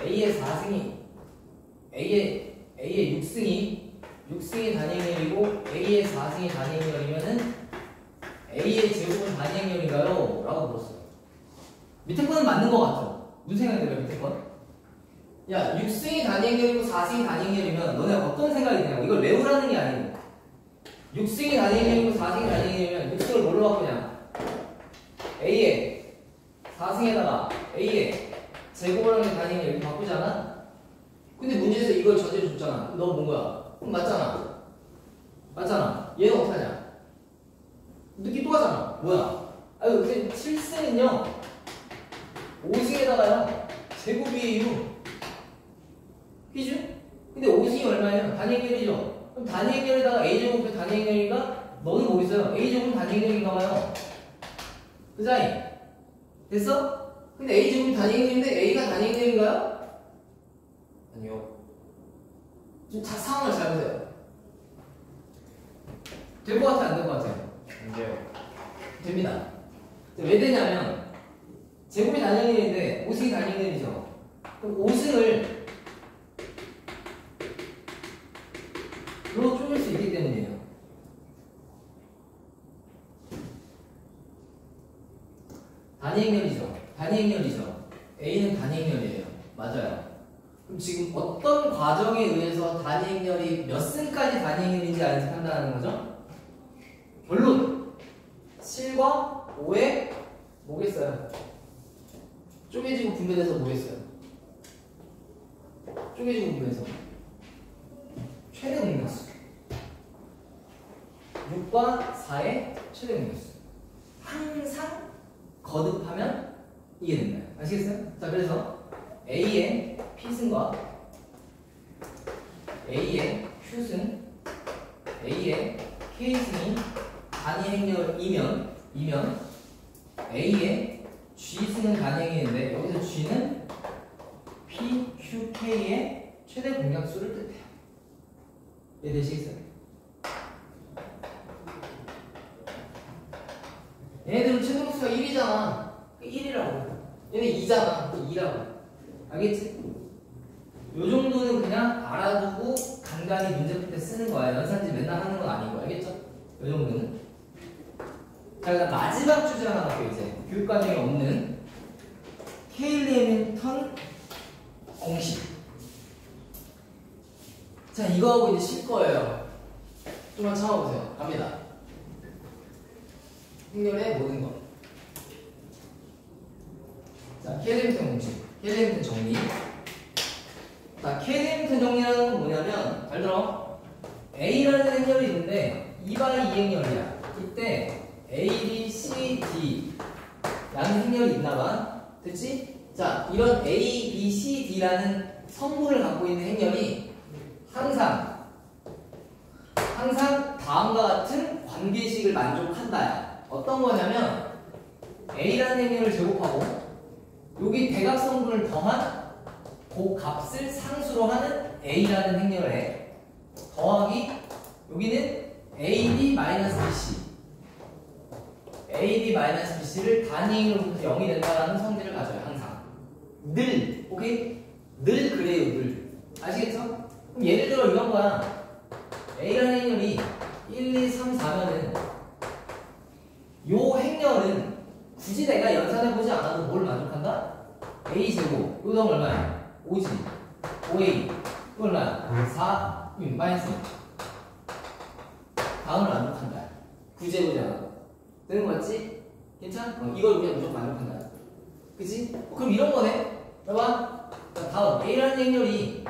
A의 4승이 A의 6승이 단위행렬이고 A의 4승이 단위행렬이면은 A의 제곱은 단위행렬인가요? 라고 물었어요. 밑에 거는 맞는 거 같죠? 무슨 생각이 들어요, 밑에 건? 야, 6승이 단위행렬이고 4승이 단위행렬이면 너네 어떤 생각이 드냐고. 이걸 외우라는 게 아니고 6승이 단위행렬이고 4승이 단위행렬이면 6승을 뭘로 바꾸냐? A에 4승에다가 A에 제곱을 하는 게 단위행렬 이렇게 바꾸잖아? 근데 문제에서 이걸 전제를 줬잖아. 너 뭔 거야? 그럼 맞잖아. 맞잖아. 얘는 어떡하냐? 느낌 또 하잖아. 뭐야? 아유, 근데 7승은요 5승에다가요 제곱이에요. 그죠? 근데 5승이 얼마예요? 단위행렬이죠? 그럼 단위행렬에다가 A제곱은 단위행렬인가? 너는 모르겠어요. A제곱은 단위행렬인가 봐요. 그자이? 됐어? 근데 A제곱이 단위행렬인데 A가 단위행렬인가요? 아니요. 좀 상황을 잘 보세요. 될 것 같아, 안 될 것 같아요? 안 돼요. 됩니다. 왜 되냐면 제곱이 단위 행렬인데 5승이 단위 행렬이죠. 그럼 5승을 로 쪼갤 수 있기 때문이에요. 단위 행렬이죠. 단위 행렬이죠. A는 단위 행렬이에요. 맞아요. 그럼 지금 어떤 과정에 의해서 단위 행렬이 몇 승까지 단위 행렬인지 아닌지 판단하는 거죠? 결론 7과 5에 뭐겠어요? 쪼개지고 분배돼서 뭐겠어요? 쪼개지고 분배해서 최대 공약수 6과 4의 최대 공약수 항상 거듭하면 이게 된다. 아시겠어요? 자, 그래서 A의 P승과 A의 Q승, A의 K승이 단위 행렬이면 A의 G승은 단위 행렬인데 여기서 G는 P, Q, K의 최대 공약수를 뜻해요. 이해되시겠어요? 얘네들은 최대 공약수가 1이잖아. 1이라고. 얘네 2잖아. 2라고. 알겠지? 요 정도는 그냥 알아두고 간간히 문제 풀 때 쓰는 거야. 연산지 맨날 하는 건 아니고. 알겠죠? 요 정도는. 자, 그다음 마지막 주제 하나 할게요. 이제 교육과정에 없는 케일레민턴 공식. 자, 이거 하고 이제 쉴 거예요. 좀만 참아보세요. 갑니다. 행렬의 모든 것. 자, 케일레민턴 공식. 케일레민턴 정리. 자, 케일레민턴 정리라는 건 뭐냐면, 잘 들어. A라는 행렬이 있는데 2x2 행렬이야. 이때 A, B, C, D 라는 행렬이 있나봐. 됐지? 자, 이런 A, B, C, D라는 성분을 갖고 있는 행렬이 항상 다음과 같은 관계식을 만족한다야. 어떤 거냐면 A라는 행렬을 제곱하고 여기 대각성분을 더한 그 값을 상수로 하는 A라는 행렬에 더하기 여기는 AB-BC AB-BC를 단위 행렬부터 0이 된다라는 성질을 가져요. 항상 늘. 오케이? 늘 그래요. 늘. 아시겠죠? 그럼 예를 들어 이런 거야. A라는 행렬이 1, 2, 3, 4면은 요 행렬은 굳이 내가 연산해보지 않아도 뭘 만족한다? A제곱 이거 더하면 얼마야? 5지 5A 이거 얼마야? 4 마이너스 다음을 만족한다. 굳이 해보지 않아도 되는 거 맞지? 괜찮아? 이걸 그냥 무조건 만족한다. 그치? 그럼 이런 거네. 봐봐. 자, 다음 A라는 행렬이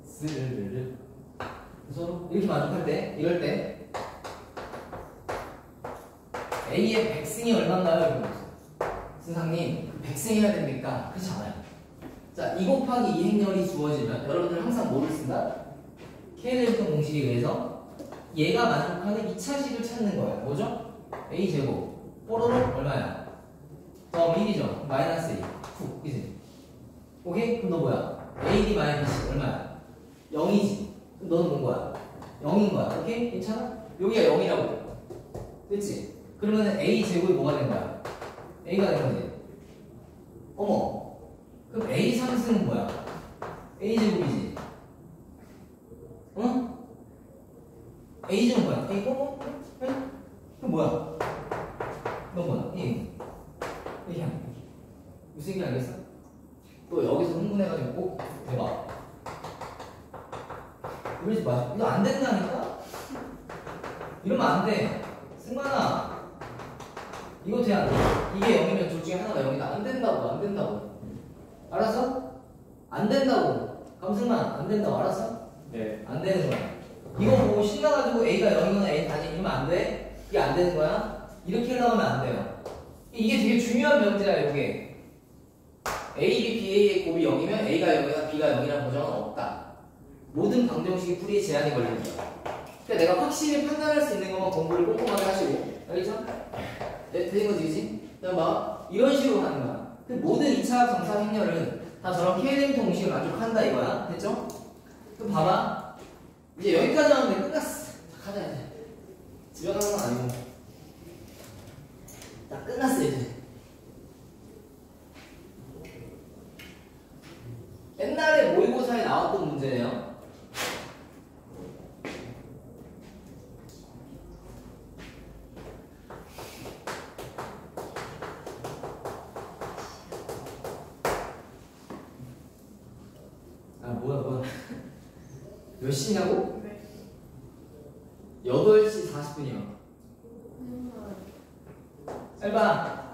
스르르르 서로 이렇게 만족할 때 이럴 때 A의 100승이 얼마인가요? 선생님 100승 해야 됩니까? 그렇지 않아요. 자, 2 곱하기 2 행렬이 주어지면 여러분들 항상 뭐를 쓴다? 케일레민턴 공식에 의해서 얘가 만족하는 2차식을 찾는 거예요. 뭐죠? A제곱 뽀로로 얼마야? 더 1이죠. 마이너스 2 후 그치? 오케이? 그럼 너 뭐야? AD 마이너스 얼마야? 0이지. 그럼 너는 뭔 거야? 0인 거야. 오케이? 괜찮아? 여기가 0이라고. 그치? 그러면 A제곱이 뭐가 된 거야? A가 된 거지. 어머. 그럼 A 상승은 뭐야? A제곱이지. 어? A제곱 뭐야? A 어머? 그럼 뭐야? 너 뭐야? 이렇게 하는 거야. 무슨 얘기 알겠어? 또 여기서 흥분해가지고 꼭 대박. 그러지 마. 이거 안 된다니까? 이러면 안 돼. 승관아. 이거 돼, 안 돼? 이게 0이면 둘 중에 하나가 0이다. 안 된다고, 안 된다고. 알았어? 안 된다고. 감승만, 안 된다고. 알았어? 네. 안 되는 거야. 이거 보고 신나가지고 A가 0이거나 A 다시 이러면 안 돼? 이게 안 되는 거야? 이렇게 하려면 안 돼요. 이게 되게 중요한 명제야, 이게. A, B, BA의 곱이 0이면 A가 0이나 B가 0이라는 보장은 없다. 모든 방정식이 풀이에 제한이 걸리는 거야. 그러니까 내가 확실히 판단할 수 있는 것만 공부를 꼼꼼하게 하시고. 알겠죠? 네, 되는 거지, 그치? 그다음 봐. 이런 식으로 가는 거야. 그 모든 2차학 정사 행렬은 다 저런 KLM 공식을 만족한다 이거야. 됐죠? 그럼 봐봐. 이제 여기까지 하면 끝났어. 자, 가자 이제. 집에 가는 건 아니고. 자, 끝났어 이제. 옛날에 모의고사에 나왔던 문제네요. 뭐야 몇 시냐고? 네. 8시 40분이요. 해봐.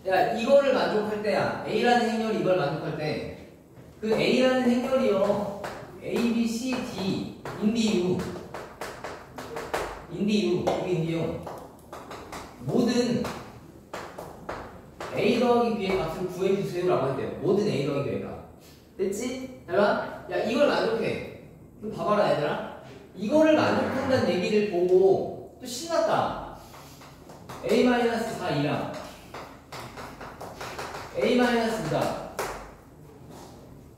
야, 이거를 만족할 때야. A라는 행렬이 이걸 만족할 때 그 A라는 행렬이요. A, B, C, D 인디 U 여기 인디 U 모든 A 더하기 B의 값을 구해주세요 라고 했대요. 모든 A 더하기 B의 값. 됐지? 해봐. 야, 이걸 만족해. 그럼 봐봐라 얘들아. 이거를 만족한다는 얘기를 보고 또 신났다. A-4이랑 A-2다.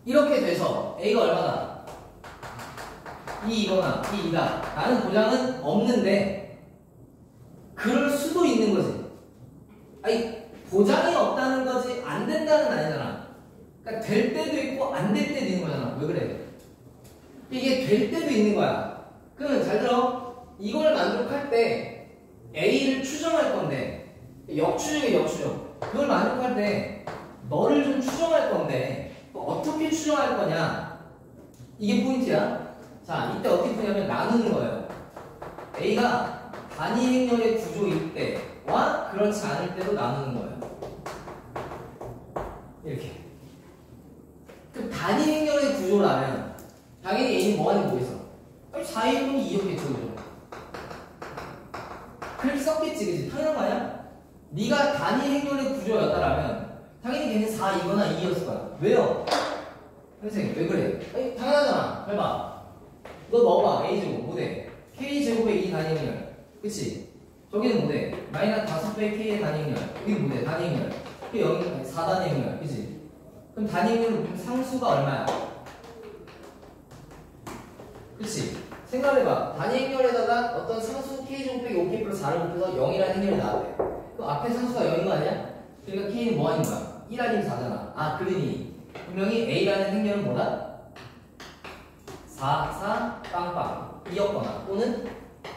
이렇게 돼서 A가 얼마다? 2이거나 2이다. 라는 보장은 없는데 그럴 수도 있는 거지. 아니, 보장이 없다는 거지 안 된다는 아니잖아. 그러니까 될 때도 있고 안 될 때도 있는 거잖아. 왜 그래? 이게 될 때도 있는 거야. 그러면 잘 들어. 이걸 만족할 때 A를 추정할 건데 역추정이야 역추정. 그걸 만족할 때 너를 좀 추정할 건데 어떻게 추정할 거냐? 이게 포인트야. 자, 이때 어떻게 푸냐면 나누는 거예요. A가 단위 행렬의 구조일 때와 그렇지 않을 때도 나누는 거예요. 이렇게. 그럼 단위 행렬의 구조라면 당연히 A는 뭐하는 뭐겠어? 4인분이 2였겠죠, 그죠? 그렇게 썼겠지, 그치? 당연한 거 아니야? 네가 단위 행렬의 구조였다라면 당연히 걔는 4이거나 2였을 거야. 왜요? 선생님, 왜 그래? 아니, 당연하잖아. 해봐. 너 넣어봐. A제곱, 뭐대? K제곱의 2 단위 행렬. 그치? 저기는 뭐대? 마이너스 5배의 K의 단위 행렬. 여기는 뭐대? 단위 행렬. 그게 여기는 4단위 행렬. 그치? 그럼 단위 행렬 상수가 얼마야? 그치? 생각해봐. 단위 행렬에다가 어떤 상수 K제곱 빼기 5K 플러스 4를 곱해서 0이라는 행렬이 나왔대. 그 앞에 상수가 0인 거 아니야? 그러니까 K는 뭐 하는 거야? 1 아니면 4잖아. 아, 그러니 분명히 A라는 행렬은 뭐다? 4, 4, 빵빵 2였거나 또는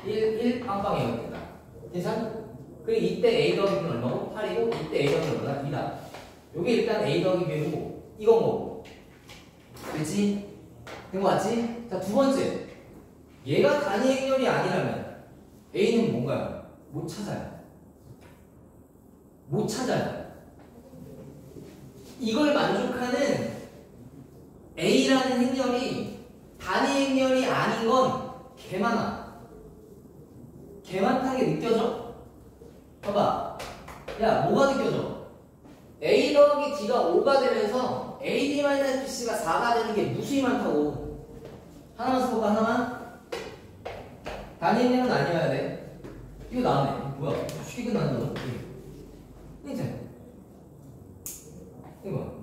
1, 1, 빵빵이었겠다. 괜찮? 그리고 이때 A 더하기 B는 얼마고? 8이고 이때 A 더하기 B는 얼마다? 2다. 요게 일단 A 더하기 B고 이건 뭐고? 그렇지? 된 거 맞지? 자, 두 번째. 얘가 단위 행렬이 아니라면 A는 뭔가요? 못 찾아요. 못 찾아요. 이걸 만족하는 A라는 행렬이 단위 행렬이 아닌 건 개 많아. 개 많다는 게 느껴져? 봐봐. 야, 뭐가 느껴져? A 더하기 D가 5가 되면서 AD-BC가 4가 되는 게 무수히 많다고. 하나만 써볼까? 하나만? 단위 행렬은 아니어야 돼. 이거 나왔네. 뭐야? 쉽게 끝나는 거. 이제 이거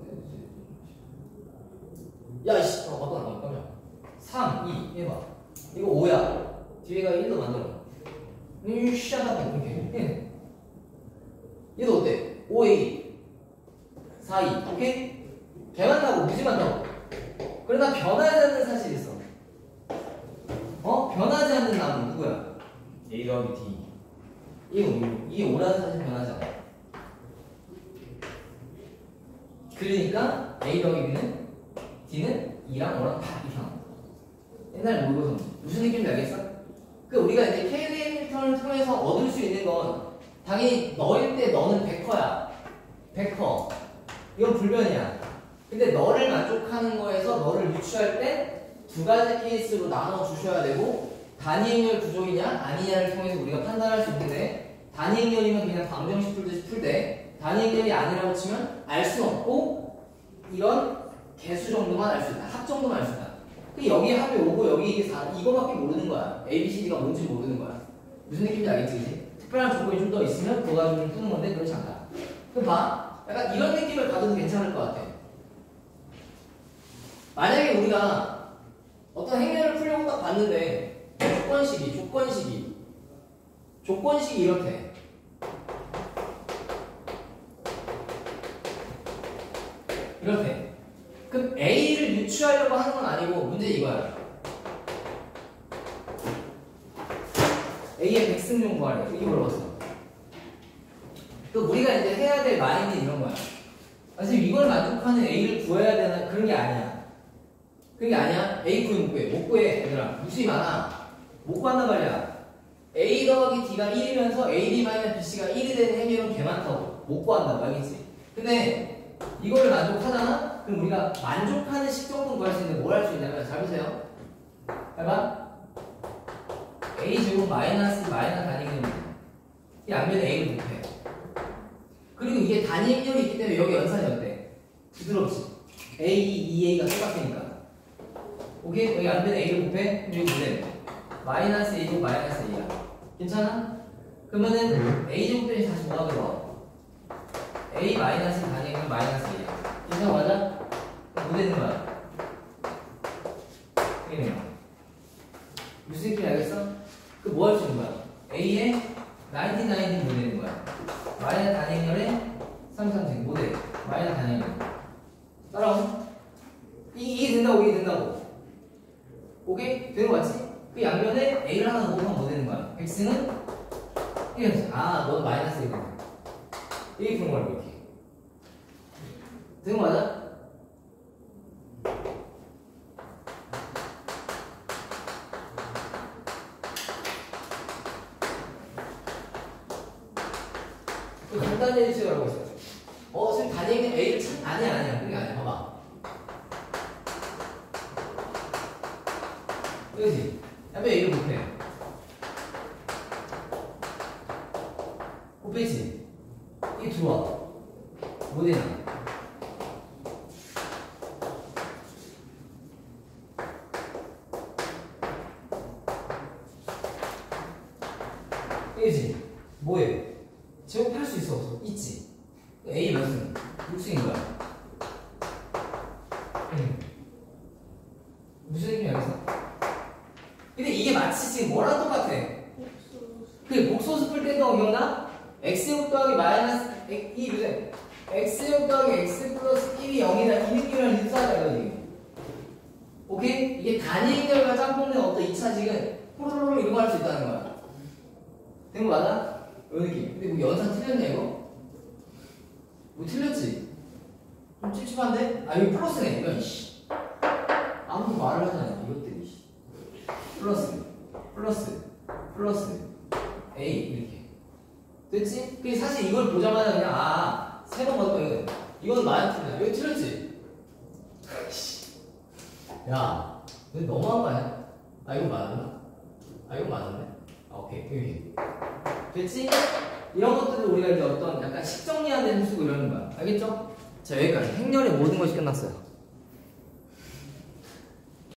야, 이씨, 맞다, 깜짝이야. 3, 2, 해봐. 이거 5야. 뒤에가 1로 만들어. 샤다보 이렇게. 얘도 어때? 5A, 4, 2, 오케이? 개 많다고, 무지 많다고. 그러나 변하지 않는 사실이 있어. 변하지 않는 나무 누구야? A 더하기 D. 이게 5라는 사실 변하지 않아. 그러니까 A 더하기 B는 D는 2랑 5랑 다 이상. 옛날 모의고사 무슨 느낌인지 알겠어? 그 우리가 이제 KLM 패턴을 통해서 얻을 수 있는 건 당연히 너일 때 너는 100%야. 100%. 이건 불변이야. 근데 너를 만족하는 거에서 너를 유추할 때 두 가지 케이스로 나눠 주셔야 되고 단위 행렬 구조이냐 아니냐를 통해서 우리가 판단할 수 있는데 단위 행렬이면 그냥 방정식 풀듯이 풀되 단위 행렬이 아니라고 치면 알 수 없고 이런 개수 정도만 알 수 있다. 합 정도만 알 수 있다. 여기에 합이 5고 여기 이게 4 이거밖에 모르는 거야. A, B, C, D가 뭔지 모르는 거야. 무슨 느낌인지 알겠지? 그치? 특별한 조건이 좀 더 있으면 그거 가지고 푸는 건데 그렇지 않다. 그럼 봐. 약간 이런 느낌을 가져도 괜찮을 것 같아. 만약에 우리가 어떤 행렬을 풀려고 딱 봤는데 조건식이 이렇대. 이렇대. 그럼 A를 유추하려고 하는 건 아니고 문제 이거야. A의 백승용 구하래. 이게 물어봤어. 또 우리가 이제 해야 될 마인드 이런 거야. 사실 이걸 만족하는 A를 구해야 되나 그런 게 아니야. 그런 게 아니야. A 구해 못 구해. 못 구해. 얘들아. 무수히 많아. 못 구한단 말이야. A 더하기 D가 1이면서 AD-BC가 1이 되는 행렬은 개 많다고. 못 구한단 말이지. 근데 이거를 만족하잖아? 그럼 우리가 만족하는 식 정도는 구할 수 있는데 뭘 할 수 있냐면 잘 보세요. 해봐. A제곱 마이너스 단위행렬입니다. 이 앞면에 A를 곱해. 그리고 이게 단위행렬이 있기 때문에 여기 연산이 어때? 부드럽지? A, 2A가 똑같으니까. 오케이? 여기 앞면에 A를 곱해. 그럼 여기 뭐래? 마이너스 A제곱 마이너스 A야. 괜찮아? 그러면은 A제곱 빼니 다시 뭐가 들어와? A 마이너스 단위행렬 마이너스 A야. 괜찮아? 맞아? 뭐 되는 거야? 이게 무슨 느낌인지 알겠어? 그 뭐 할 수 있는 거야? A의 99뭐 되는 거야? 마이너스 단위행렬의 3 모델 마이너스 단위행렬 따라오? 이게 된다고 이게 된다고 오케이? 되는 거 맞지? 그 양면에 A를 하나 넣으면 뭐 되는 거야? X는 1이었어. 아 너는 마이너스 1이야. 이게 그런 거라고 이렇게 되는 거 맞아? 간단히 해주시라고 했어요. 지금 단위행렬 A를 아니야. 그게 아니야. 봐봐. 그렇지? 앞에 A를 곱해. 곱해지? 이게 들어와. 뭐 되냐? 그렇지? 뭐해? 제곱할 수 있어 없어? 있지. A 몇 승? 6승인 거야. 무슨 느낌이 알겠어? 근데 이게 마치 지금 뭐랑 똑같아? 그 복소수 풀 때도 기억나? X제곱 더하기 마이너스 이 무슨 X제곱 더하기 X 플러스 1이 0이다 이 느낌이랑 유사하다 이거지. 오케이? 이게 단위행렬과 짬뽕된 어떤 2차식은 호로로로 이런 거 할 수 있다는 거야. 된 거 맞아? 이런 느낌. 근데 뭐 연산 틀렸냐 이거? 뭐 틀렸지? 좀 찝찝한데? 아 이거 플러스네 이거 이씨. 아무도 말을 하지 않아 이것들이 이씨. 플러스 A 이렇게 됐지? 근데 사실 이걸 보자마자 그냥 세 번 봤거든. 이건 많이 틀렸냐? 이거 틀렸지? 야 너 너무한 거 아니야? 아 이거 맞았나? 아 이거 맞았네? 아 오케이 여기 됐지? 이런 것들을 우리가 이제 어떤 약간 식정리한 데는 쓰고 이러는 거야. 알겠죠? 자 여기까지 행렬의 모든 것이 끝났어요.